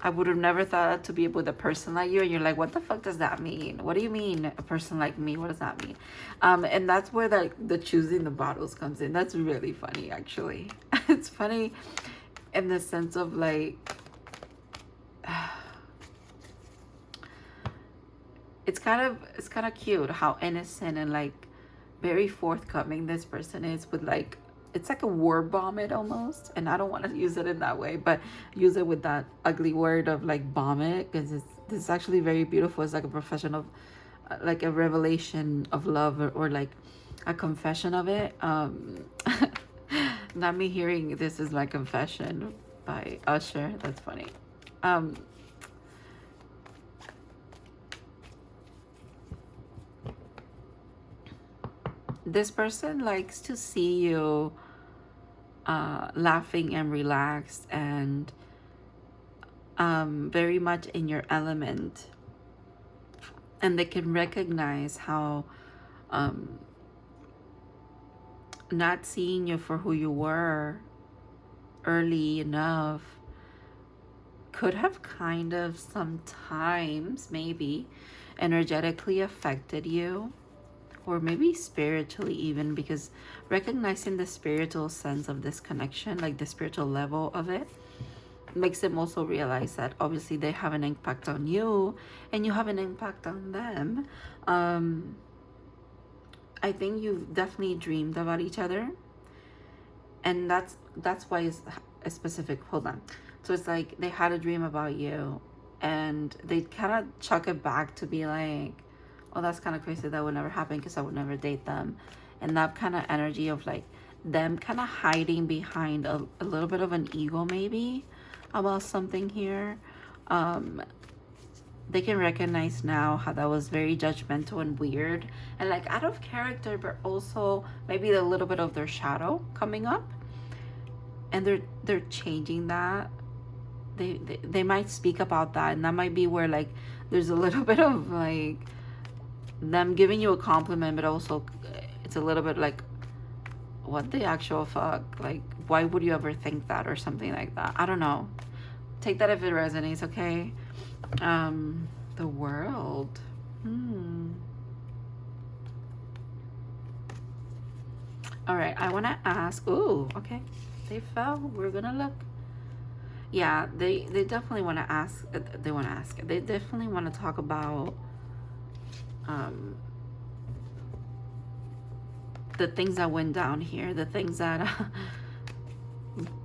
I would have never thought to be with a person like you, and you're like, what the fuck does that mean? What do you mean, a person like me? What does that mean? And that's where the choosing the bottles comes in. That's really funny, actually. It's funny in the sense of like, it's kind of cute how innocent and like very forthcoming this person is with like, it's like a word vomit almost, and I don't want to use it in that way, but use it with that ugly word of like vomit, because this is actually very beautiful. It's like a profession of like a revelation of love, or like a confession of it. Not me hearing "This Is My Confession" by Usher. That's funny. This person likes to see you laughing and relaxed, and very much in your element, and they can recognize how not seeing you for who you were early enough could have kind of sometimes maybe energetically affected you, or maybe spiritually even, because recognizing the spiritual sense of this connection, like the spiritual level of it, makes them also realize that obviously they have an impact on you and you have an impact on them. I think you've definitely dreamed about each other, and that's why it's a specific, hold on. So it's like they had a dream about you, and they kind of chuck it back to be like, oh, that's kind of crazy, that would never happen because I would never date them. And that kind of energy of like them kind of hiding behind a little bit of an ego maybe about something here. They can recognize now how that was very judgmental and weird and like out of character, but also maybe a little bit of their shadow coming up, and they're changing that. They might speak about that, and that might be where like there's a little bit of like them giving you a compliment, but also it's a little bit like, what the actual fuck, like why would you ever think that, or something like that. I don't know, take that if it resonates. Okay. The world. All right, I want to ask, ooh, okay, they fell, we're gonna look. Yeah, they definitely want to ask, they definitely want to talk about the things that went down here, the things that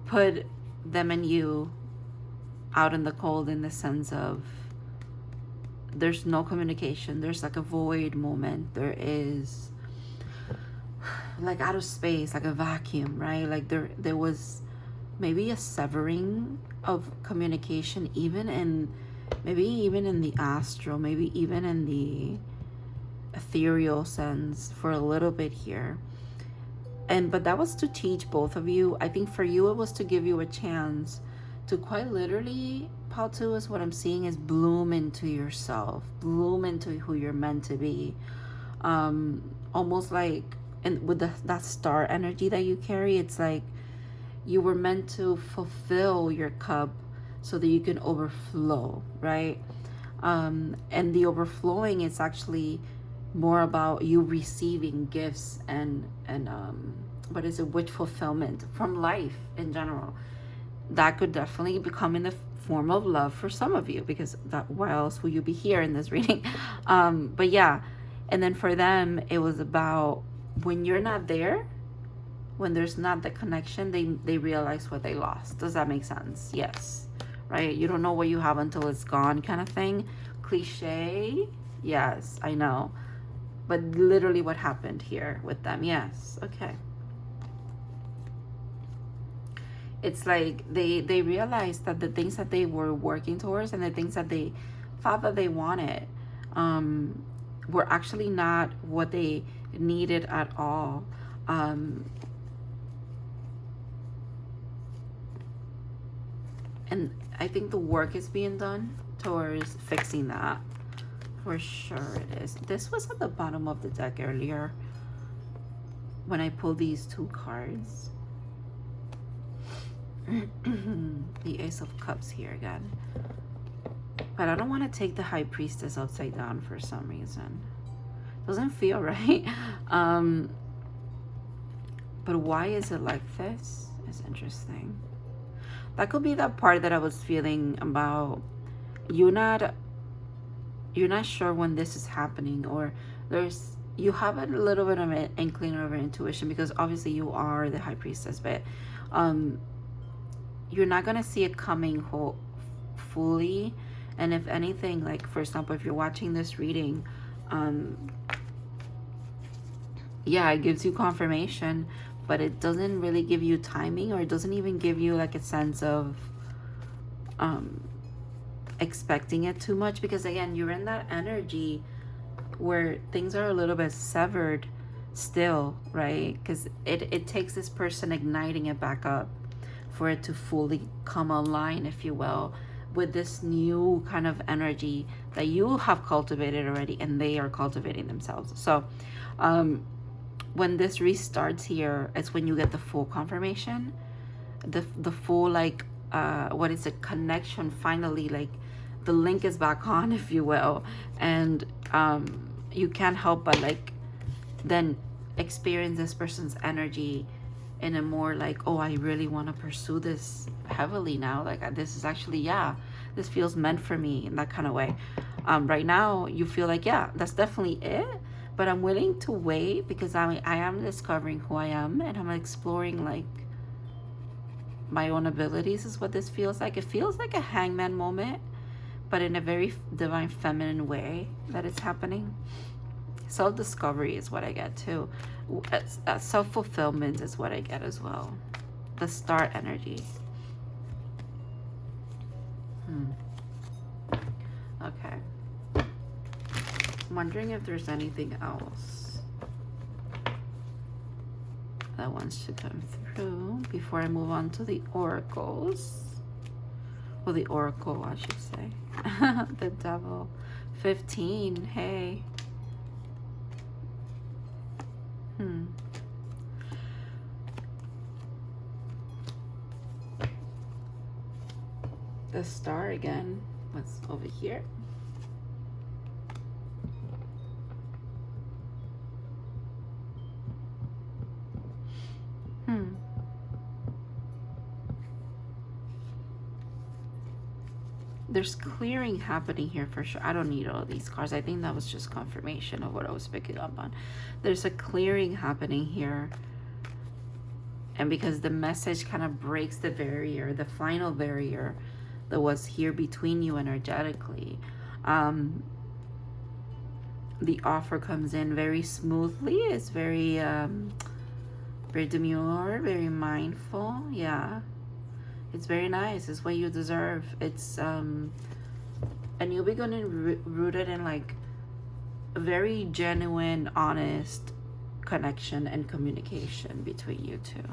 put them and you out in the cold, in the sense of there's no communication, there's like a void moment, there is like out of space, like a vacuum, right? Like there was maybe a severing of communication, even in the astral, maybe even in the ethereal sense for a little bit here. But that was to teach both of you. I think for you it was to give you a chance to quite literally, part two is what I'm seeing, is bloom into yourself, bloom into who you're meant to be. Almost like, and with that star energy that you carry, it's like you were meant to fulfill your cup so that you can overflow, right? And the overflowing is actually more about you receiving gifts and what is it, wish fulfillment from life in general. That could definitely become in the form of love for some of you, because that, why else will you be here in this reading? But yeah, and then for them it was about when you're not there, when there's not the connection, they realize what they lost. Does that make sense? Yes. Right? You don't know what you have until it's gone, kind of thing. Cliche. Yes, I know, but literally what happened here with them. Yes. Okay. It's like they realized that the things that they were working towards and the things that they thought that they wanted were actually not what they needed at all. And I think the work is being done towards fixing that. For sure it is. This was at the bottom of the deck earlier when I pulled these two cards. The Ace of Cups here again. But I don't want to take the High Priestess upside down for some reason. Doesn't feel right. But why is it like this? It's interesting. That could be that part that I was feeling about you're not sure when this is happening, or you have a little bit of an inkling of an intuition, because obviously you are the High Priestess, but you're not gonna see it coming fully. And if anything, like for example, if you're watching this reading, yeah, it gives you confirmation, but it doesn't really give you timing, or it doesn't even give you like a sense of expecting it too much, because again, you're in that energy where things are a little bit severed still, right? Because it takes this person igniting it back up for it to fully come online, if you will, with this new kind of energy that you have cultivated already and they are cultivating themselves. So when this restarts here, it's when you get the full confirmation, the full like what is it, connection, finally, like the link is back on, if you will, and you can't help but like then experience this person's energy in a more like, oh, I really want to pursue this heavily now, like this is actually, yeah, this feels meant for me, in that kind of way. Right now you feel like, yeah, that's definitely it, but I'm willing to wait, because I am discovering who I am, and I'm exploring like my own abilities, is what this feels like. It feels like a hangman moment, but in a very divine feminine way that it's happening. Self-discovery is what I get too. Self-fulfillment is what I get as well. The star energy. Okay. I'm wondering if there's anything else that wants to come through before I move on to the oracles. Well, the oracle, I should say. The devil. 15. Hey. The star again. What's over here? There's clearing happening here for sure. I don't need all these cards. I think that was just confirmation of what I was picking up on. There's a clearing happening here. And because the message kind of breaks the barrier, the final barrier that was here between you energetically, the offer comes in very smoothly. It's very very demure, very mindful. Yeah, it's very nice. It's what you deserve. It's and you'll be going to rooted in like a very genuine, honest connection and communication between you two.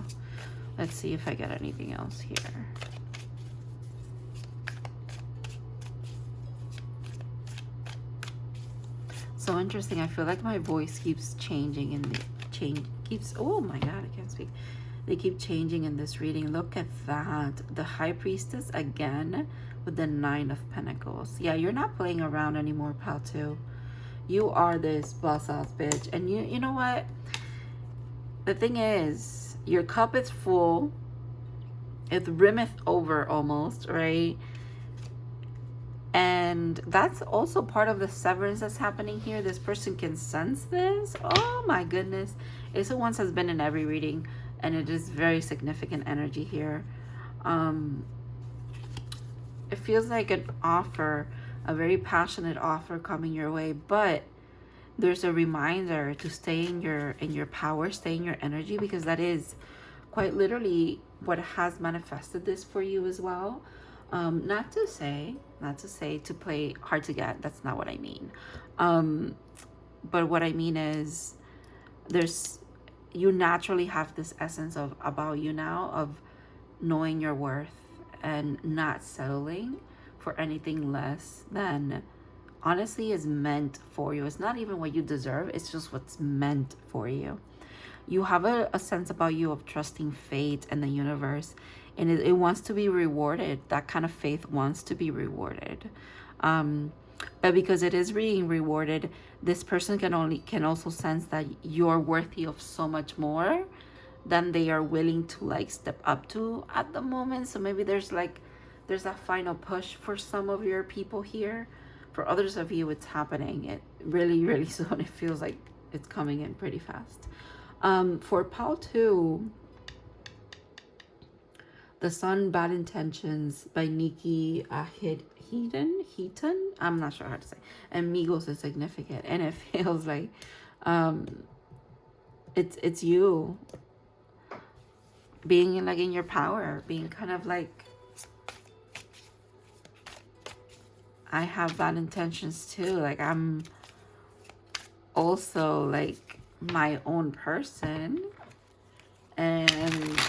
Let's see if I get anything else here. So interesting. I feel like my voice keeps changing and keeps, oh my god, I can't speak. They keep changing in this reading. Look at that. The High Priestess again with the 9 of Pentacles. Yeah, you're not playing around anymore, pal, too. You are this boss ass bitch. And you know what? The thing is, your cup is full. It rimmeth over almost, right? And that's also part of the severance that's happening here. This person can sense this. Oh my goodness. Ace of Wands has been in every reading, and it is very significant energy here. It feels like an offer, a very passionate offer coming your way, but there's a reminder to stay in your power, stay in your energy, because that is quite literally what has manifested this for you as well. Not to say to play hard to get. That's not what I mean. But what I mean is you naturally have this essence of about you now, of knowing your worth and not settling for anything less than honestly is meant for you. It's not even what you deserve. It's just what's meant for you. You have a sense about you of trusting fate and the universe, and it wants to be rewarded. That kind of faith wants to be rewarded. But because it is being rewarded, this person can also sense that you're worthy of so much more than they are willing to like step up to at the moment. So maybe there's that final push for some of your people here. For others of you, it's happening. It really soon. It feels like it's coming in pretty fast. For Pile 2, The Sun, Bad Intentions by Niykee Heaton. I'm not sure how to say. Amigos is significant, and it feels like it's you being in your power, being kind of like, I have bad intentions too. Like, I'm also like my own person, and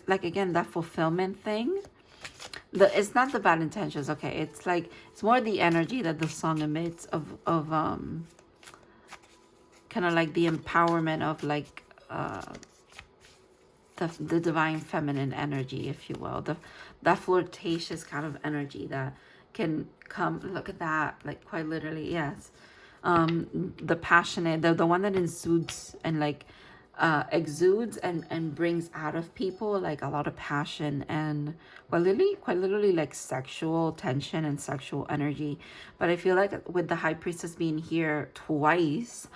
like again, that fulfillment thing. It's not the bad intentions, okay? It's like, it's more the energy that the song emits of kind of like the empowerment of like the divine feminine energy, if you will, that flirtatious kind of energy that can come. Look at that, like quite literally, yes. The passionate, the one that exudes and like exudes and brings out of people like a lot of passion and quite literally like sexual tension and sexual energy. But I feel like with the High Priestess being here twice,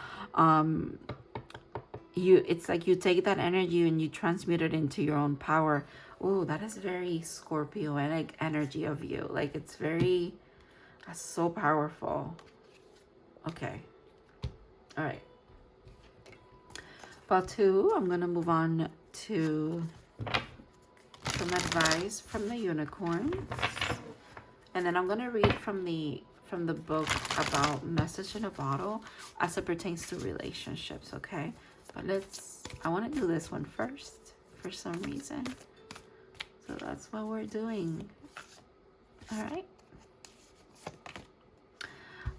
it's like you take that energy and you transmute it into your own power. Oh, that is very Scorpioanic energy of you. Like, it's that's so powerful. Okay. All right. Part 2, I'm going to move on to some advice from the unicorns. And then I'm going to read from the book about Message in a Bottle as it pertains to relationships, okay? But I want to do this one first for some reason. So that's what we're doing. All right.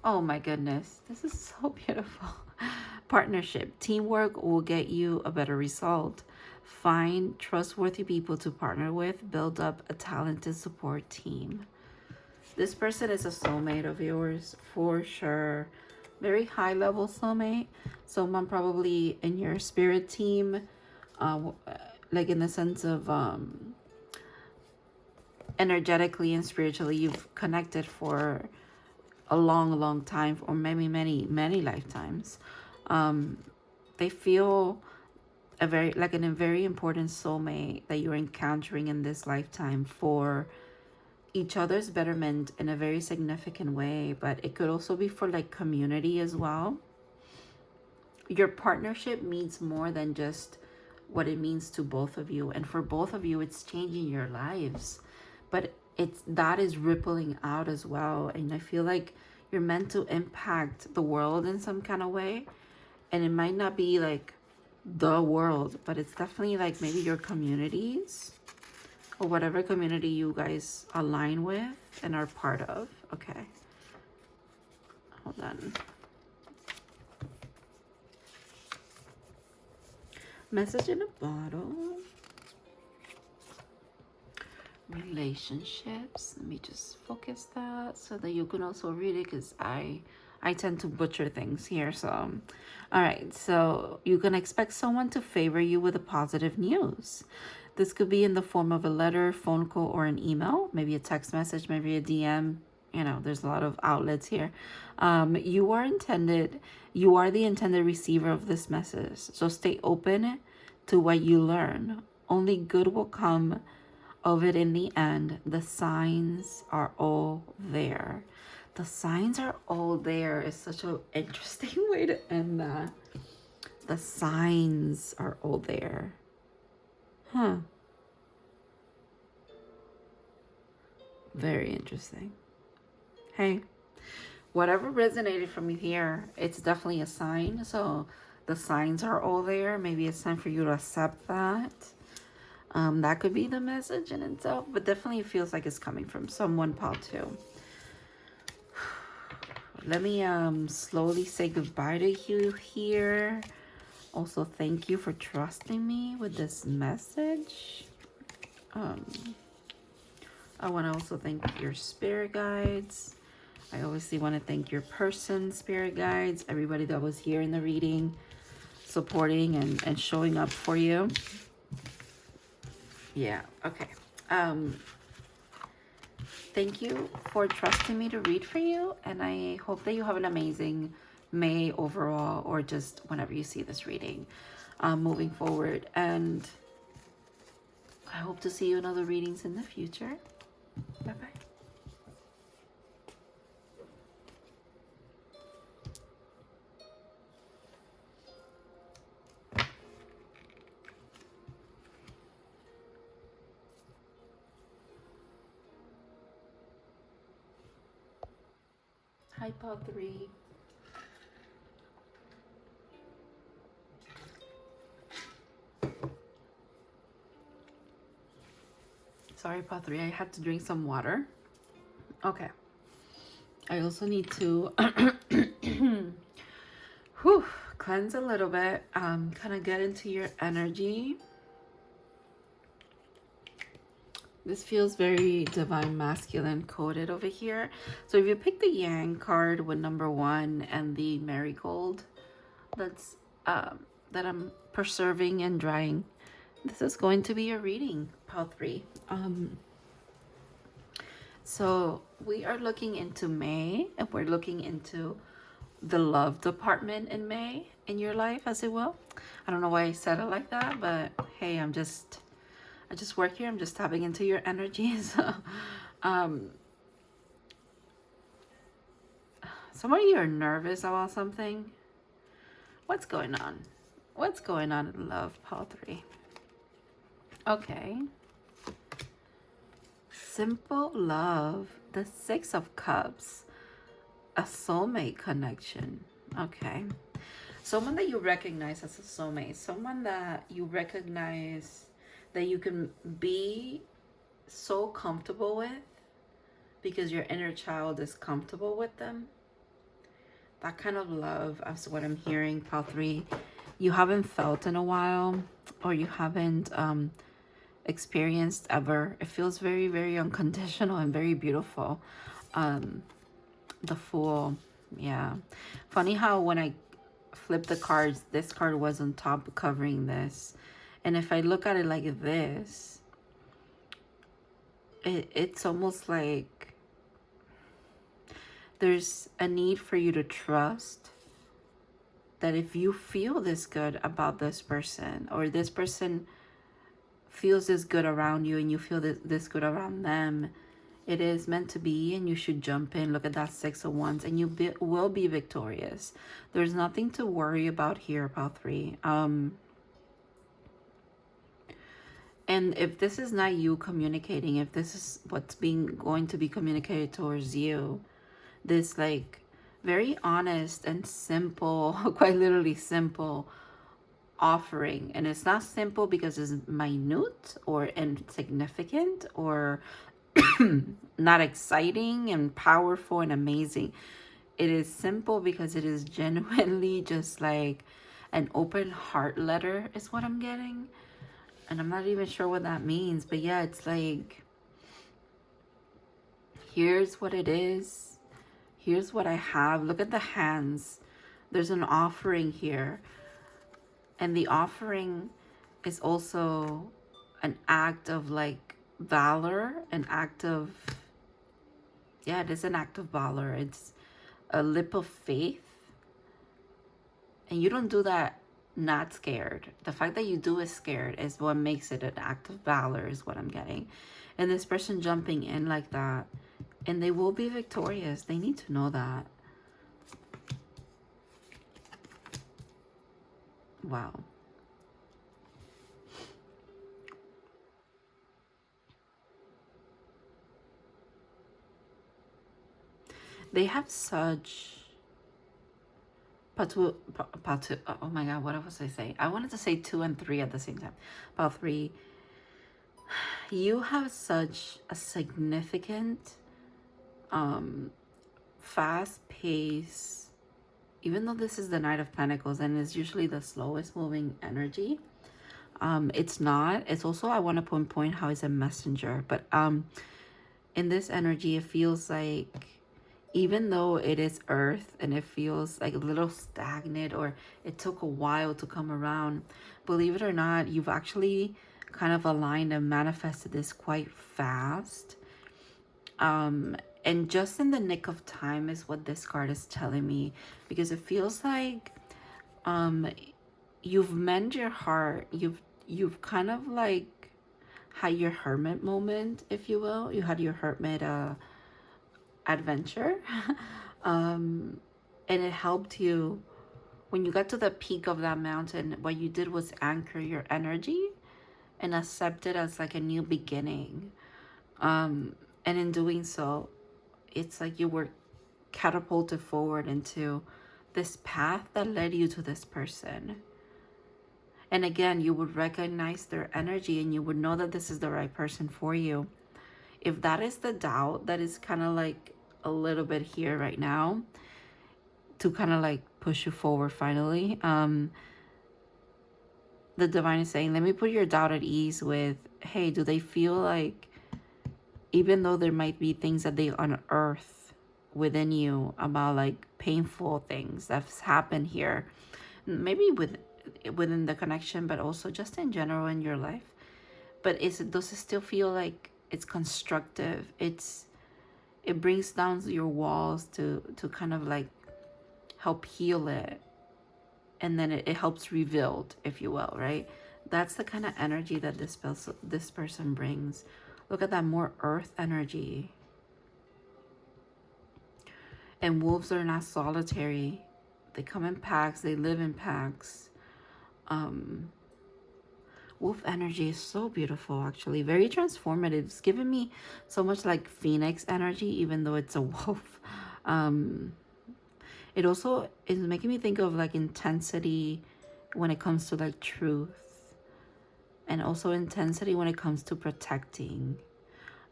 Oh my goodness. This is so beautiful. Partnership. Teamwork will get you a better result. Find trustworthy people to partner with. Build up a talented support team. This person is a soulmate of yours for sure. Very high level soulmate. Someone probably in your spirit team. Like in the sense of energetically and spiritually, you've connected for a long time, or maybe many lifetimes. They feel a very important soulmate that you're encountering in this lifetime for each other's betterment in a very significant way. But it could also be for like community as well. Your partnership means more than just what it means to both of you, and for both of you it's changing your lives, but that is rippling out as well. And I feel like you're meant to impact the world in some kind of way, and it might not be like the world, but it's definitely like maybe your communities or whatever community you guys align with and are part of. Okay, hold on. Message in a Bottle. relationships. Let me just focus that so that you can also read it, because I tend to butcher things here. So all right, so you can expect someone to favor you with a positive news. This could be in the form of a letter, phone call, or an email, maybe a text message, maybe a DM. You know, there's a lot of outlets here. You are the intended receiver of this message. So stay open to what you learn. Only good will come of it in the end. The signs are all there. The signs are all there is such an interesting way to end that. The signs are all there. Huh. Very interesting. Hey, whatever resonated from you here, it's definitely a sign. So the signs are all there. Maybe it's time for you to accept that. That could be the message in itself, but definitely it feels like it's coming from someone, pile 2. Let me slowly say goodbye to you here. Also, thank you for trusting me with this message. I want to also thank your spirit guides. I obviously want to thank your person, spirit guides, everybody that was here in the reading, supporting and showing up for you. Yeah, okay. Thank you for trusting me to read for you, and I hope that you have an amazing May overall, or just whenever you see this reading moving forward. And I hope to see you in other readings in the future. Bye-bye. Hi, Pod 3. Sorry, Pod 3. I had to drink some water. Okay. I also need to cleanse a little bit. Kind of get into your energy. This feels very divine masculine coded over here. So if you pick the Yang card with number 1 and the marigold, that's that I'm preserving and drying, this is going to be a reading, pile 3. So we are looking into May, and we're looking into the love department in May in your life, as it will. I don't know why I said it like that, but hey, I just work here. I'm just tapping into your energy. So some of you are nervous about something. What's going on? What's going on in love, pile 3? Okay. Simple love. The 6 of Cups. A soulmate connection. Okay. Someone that you recognize as a soulmate. Someone that you recognize that you can be so comfortable with because your inner child is comfortable with them. That kind of love is what I'm hearing, pile 3. You haven't felt in a while, or you haven't experienced ever. It feels very, very unconditional and very beautiful. The Fool. Yeah. Funny how when I flipped the cards, this card was on top covering this. And if I look at it like this, it's almost like there's a need for you to trust that if you feel this good about this person, or this person feels this good around you and you feel this good around them, it is meant to be, and you should jump in. Look at that 6 of Wands, and you will be victorious. There's nothing to worry about here, pile 3. And if this is not you communicating, if this is what's going to be communicated towards you, this like very honest and simple, quite literally simple offering. And it's not simple because it's minute or insignificant or not exciting and powerful and amazing. It is simple because it is genuinely just like an open heart letter is what I'm getting. And I'm not even sure what that means, but yeah, it's like Here's what it is. Here's what I have. Look at the hands. There's an offering here. And the offering is also an act of like valor, an act of, yeah, it is an act of valor. It's a lip of faith. And you don't do that not scared. The fact that you do it scared is what makes it an act of valor, is what I'm getting. And this person jumping in like that, and they will be victorious. They need to know that. Wow. They have such... oh my god, what was I saying? I wanted to say 2 and 3 at the same time. About 3. You have such a significant, fast pace. Even though this is the Knight of Pentacles and is usually the slowest moving energy, it's not. It's also, I want to point how it's a messenger. But in this energy, it feels like, even though it is earth and it feels like a little stagnant, or it took a while to come around, believe it or not, you've actually kind of aligned and manifested this quite fast. And just in the nick of time is what this card is telling me, because it feels like you've mended your heart. You've kind of like had your hermit moment, if you will. You had your hermit adventure. And it helped you when you got to the peak of that mountain. What you did was anchor your energy and accept it as like a new beginning. And in doing so, it's like you were catapulted forward into this path that led you to this person. And again, you would recognize their energy and you would know that this is the right person for you. If that is the doubt that is kind of like a little bit here right now to kind of like push you forward finally, the divine is saying, let me put your doubt at ease with, hey, do they feel like, even though there might be things that they unearth within you about like painful things that's happened here, maybe within the connection, but also just in general in your life, but does it still feel like it's constructive? It brings down your walls to kind of like help heal it, and then it helps rebuild, if you will, right? That's the kind of energy that this person brings. Look at that, more earth energy. And wolves are not solitary. They come in packs. They live in packs. Wolf energy is so beautiful, actually. Very transformative. It's giving me so much like phoenix energy, even though it's a wolf. It also is making me think of like intensity when it comes to like truth. And also intensity when it comes to protecting.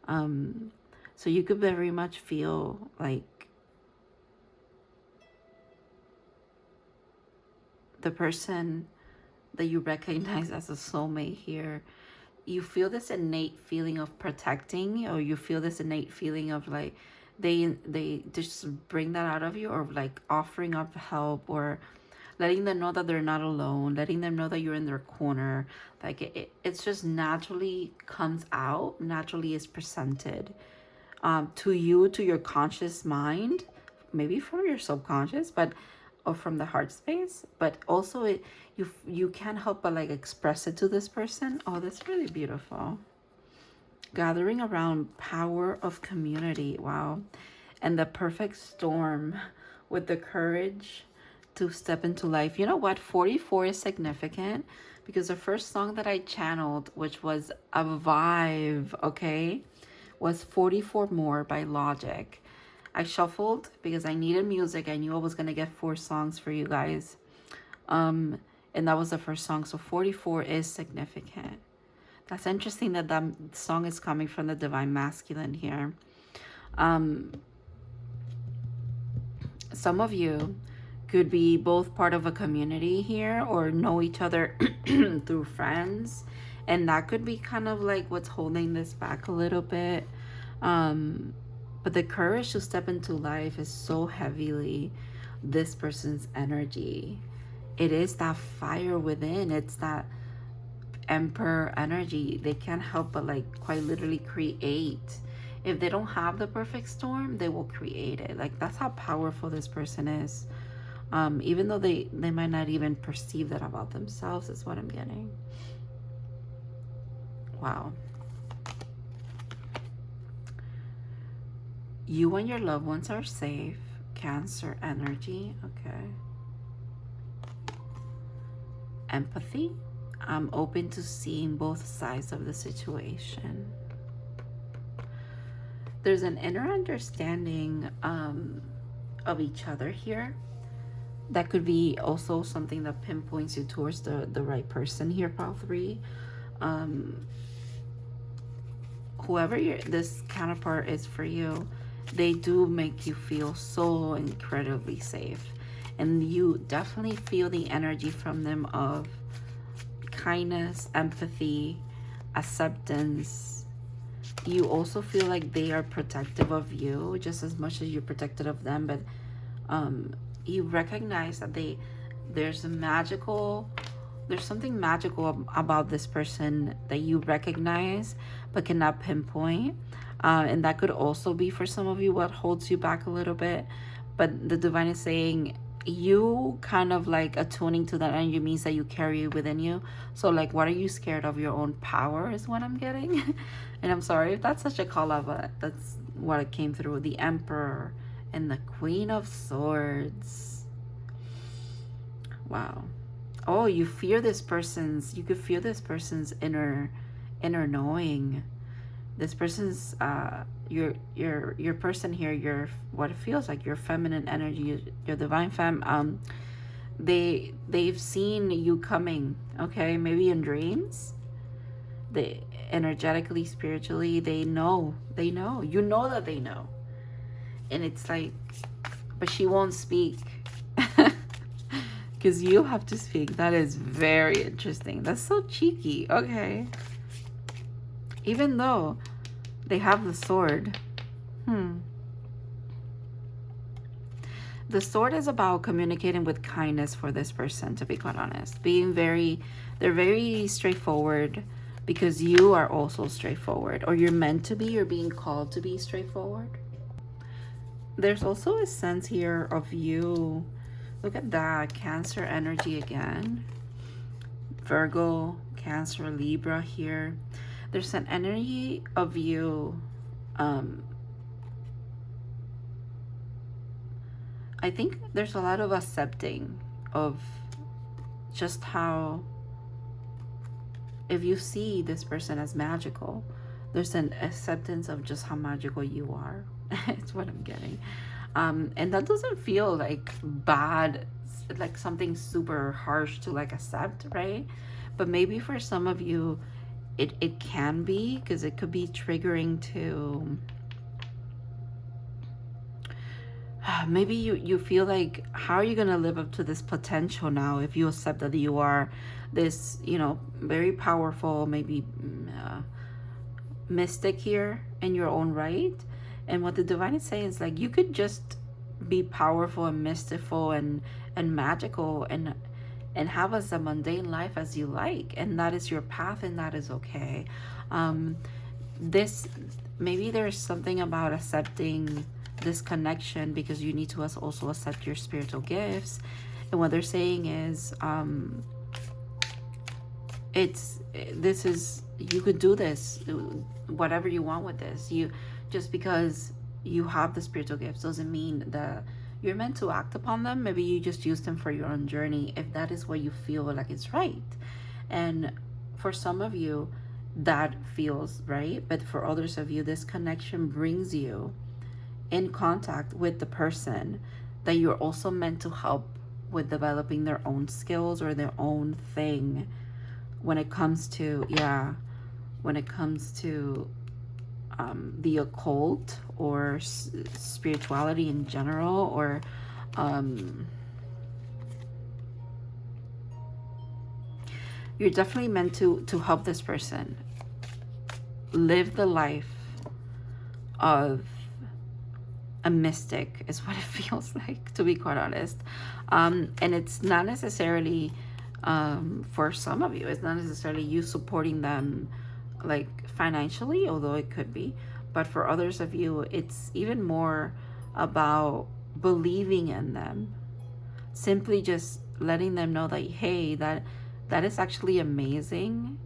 So you could very much feel like the person that you recognize as a soulmate here, you feel this innate feeling of protecting, or you feel this innate feeling of like they just bring that out of you, or like offering up help, or letting them know that they're not alone, letting them know that you're in their corner. Like it's just naturally comes out, naturally is presented to you, to your conscious mind, maybe from your subconscious, but or from the heart space, but also you can't help but like express it to this person. Oh, that's really beautiful. Gathering around, power of community. Wow. And the perfect storm with the courage to step into life. You know what? 44 is significant because the first song that I channeled, which was a vibe, okay, was 44 More by Logic. I shuffled because I needed music. I knew I was going to get 4 songs for you guys. And that was the first song. So 44 is significant. That's interesting that that song is coming from the Divine Masculine here. Some of you could be both part of a community here or know each other through friends. And that could be kind of like what's holding this back a little bit. But the courage to step into life is so heavily this person's energy. It is that fire within. It's that emperor energy. They can't help but like quite literally create. If they don't have the perfect storm, they will create it. Like, that's how powerful this person is. Even though they might not even perceive that about themselves, is what I'm getting. Wow. You and your loved ones are safe. Cancer energy. Okay. Empathy. I'm open to seeing both sides of the situation. There's an inner understanding of each other here. That could be also something that pinpoints you towards the right person here, pile 3. Whoever this counterpart is for you, they do make you feel so incredibly safe. And you definitely feel the energy from them of kindness, empathy, acceptance. You also feel like they are protective of you just as much as you're protected of them. But you recognize that there's something magical about this person that you recognize but cannot pinpoint. And that could also be for some of you what holds you back a little bit. But the divine is saying you kind of like attuning to that energy means that you carry it within you. So like, what are you scared of? Your own power is what I'm getting. And I'm sorry if that's such a call out, but that's what it came through. The Emperor and the Queen of Swords. Wow. Oh, you could feel this person's inner knowing. This person's your person here, your what it feels like, your feminine energy, your divine femme. They've seen you coming, okay? Maybe in dreams. They energetically, spiritually, they know. You know that they know. And it's like, but she won't speak. Because you have to speak. That is very interesting. That's so cheeky. Okay. Even though they have the sword. The sword is about communicating with kindness for this person, to be quite honest. They're very straightforward because you are also straightforward. Or you're meant to be, you're being called to be straightforward. There's also a sense here of you. Look at that. Cancer energy again. Virgo, Cancer, Libra here. There's an energy of you. I think there's a lot of accepting of just how, if you see this person as magical, there's an acceptance of just how magical you are. It's what I'm getting. And that doesn't feel like bad, like something super harsh to like accept, right? But maybe for some of you, it can be, because it could be triggering to maybe you feel like, how are you going to live up to this potential now if you accept that you are this, you know, very powerful, maybe mystic here in your own right. And what the divine is saying is like, you could just be powerful and mystical and magical and have as a mundane life as you like, and that is your path, and that is okay. Maybe there's something about accepting this connection, because you need to also accept your spiritual gifts. And what they're saying is you could do this, whatever you want with this. Just because you have the spiritual gifts doesn't mean that you're meant to act upon them. Maybe you just use them for your own journey, if that is what you feel like it's right. And for some of you, that feels right. But for others of you, this connection brings you in contact with the person that you're also meant to help with developing their own skills or their own thing when it comes to, the occult or spirituality in general, or you're definitely meant to help this person live the life of a mystic is what it feels like, to be quite honest. And it's not necessarily, for some of you, it's not necessarily you supporting them like financially, although it could be. But for others of you, it's even more about believing in them. Simply just letting them know that, hey, that is actually amazing.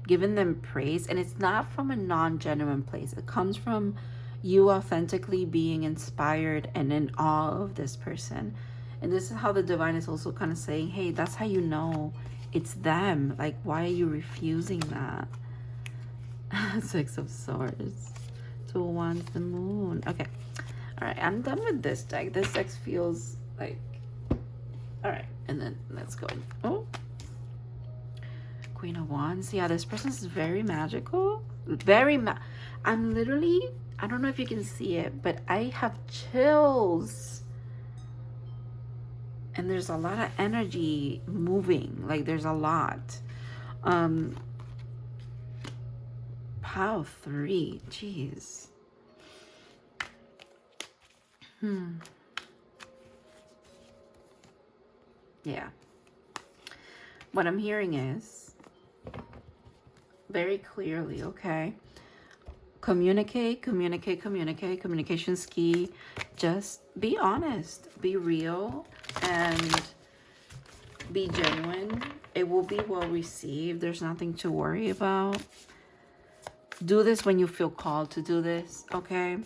Giving them praise. And it's not from a non-genuine place. It comes from you authentically being inspired and in awe of this person. And this is how the divine is also kind of saying, hey, that's how you know it's them. Like, why are you refusing that? Six of Swords. Two of Wands, the Moon. Okay. All right, I'm done with this deck. This deck feels like... All right, and then let's go. Oh. Queen of Wands. Yeah, this person is very magical. I'm literally... I don't know if you can see it, but I have chills. And there's a lot of energy moving. Like, there's a lot. Pile 3. Jeez. Yeah. What I'm hearing is very clearly, okay? Communicate. Communication's key. Just be honest. Be real. And be genuine. It will be well received. There's nothing to worry about. Do this when you feel called to do this, okay?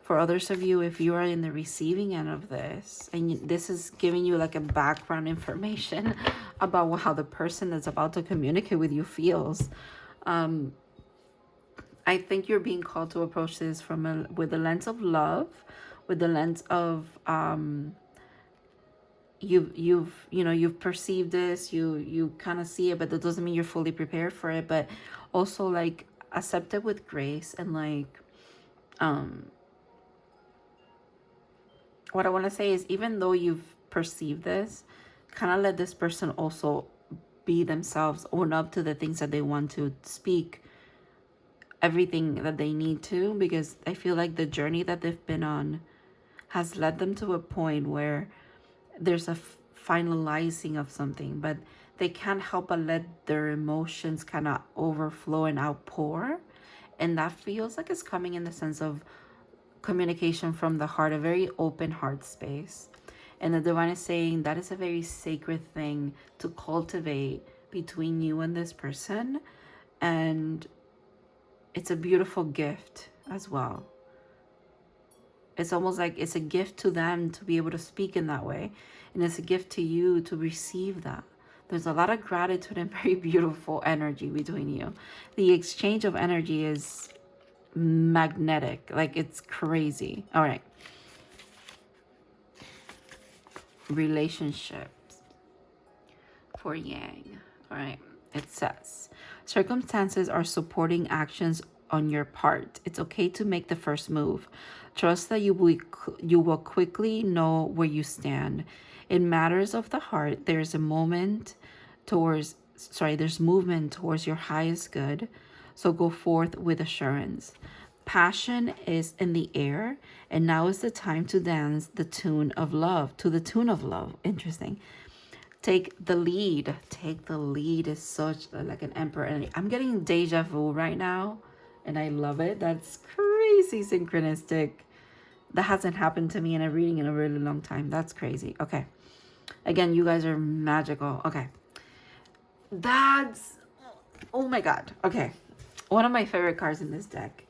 For others of you, if you are in the receiving end of this, and this is giving you like a background information about how the person that's about to communicate with you feels, I think you're being called to approach this from with the lens of love, with the lens of you've perceived this, you kind of see it, but that doesn't mean you're fully prepared for it. But also like accept it with grace, and like what I want to say is, even though you've perceived this, kind of let this person also be themselves, own up to the things that they want to speak, everything that they need to, because I feel like the journey that they've been on has led them to a point where there's a finalizing of something, but they can't help but let their emotions kind of overflow and outpour. And that feels like it's coming in the sense of communication from the heart, a very open heart space. And the divine is saying that is a very sacred thing to cultivate between you and this person. And it's a beautiful gift as well. It's almost like it's a gift to them to be able to speak in that way. And it's a gift to you to receive that. There's a lot of gratitude and very beautiful energy between you. The exchange of energy is magnetic. Like, it's crazy. All right. Relationships for Yang. All right. It says, circumstances are supporting actions on your part. It's okay to make the first move. Trust that you will quickly know where you stand. In matters of the heart, there's movement towards your highest good. So go forth with assurance. Passion is in the air, and now is the time to dance the tune of love, to the tune of love. Interesting. Take the lead. Take the lead is such like an emperor. And I'm getting deja vu right now, and I love it. That's crazy synchronistic. That hasn't happened to me in a reading in a really long time. That's crazy. Okay. Again, you guys are magical. Okay. That's, oh my God. Okay. One of my favorite cards in this deck,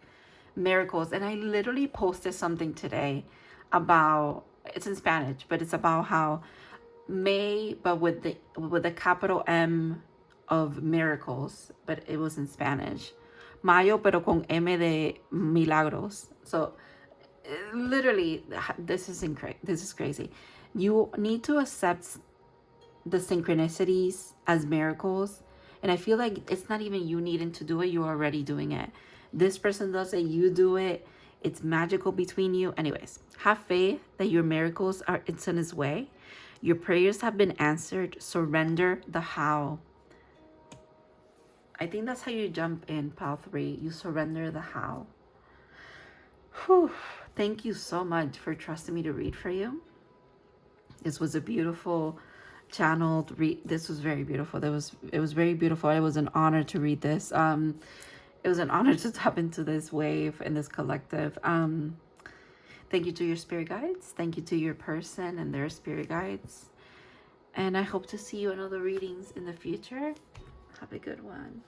Miracles. And I literally posted something today about, it's in Spanish, but it's about how May, but with the capital M of miracles, but it was in Spanish. Mayo, pero con M de milagros. So literally, this is crazy. You need to accept the synchronicities as miracles. And I feel like it's not even you needing to do it. You're already doing it. This person does it. You do it. It's magical between you. Anyways, have faith that your miracles are, it's in His way. Your prayers have been answered. Surrender the how. I think that's how you jump in pile 3. You surrender the how. Whew. Thank you so much for trusting me to read for you. This was a beautiful channeled read. This was very beautiful. It was very beautiful. It was an honor to read this. It was an honor to tap into this wave and this collective. Thank you to your spirit guides. Thank you to your person and their spirit guides. And I hope to see you in other readings in the future. Have a good one.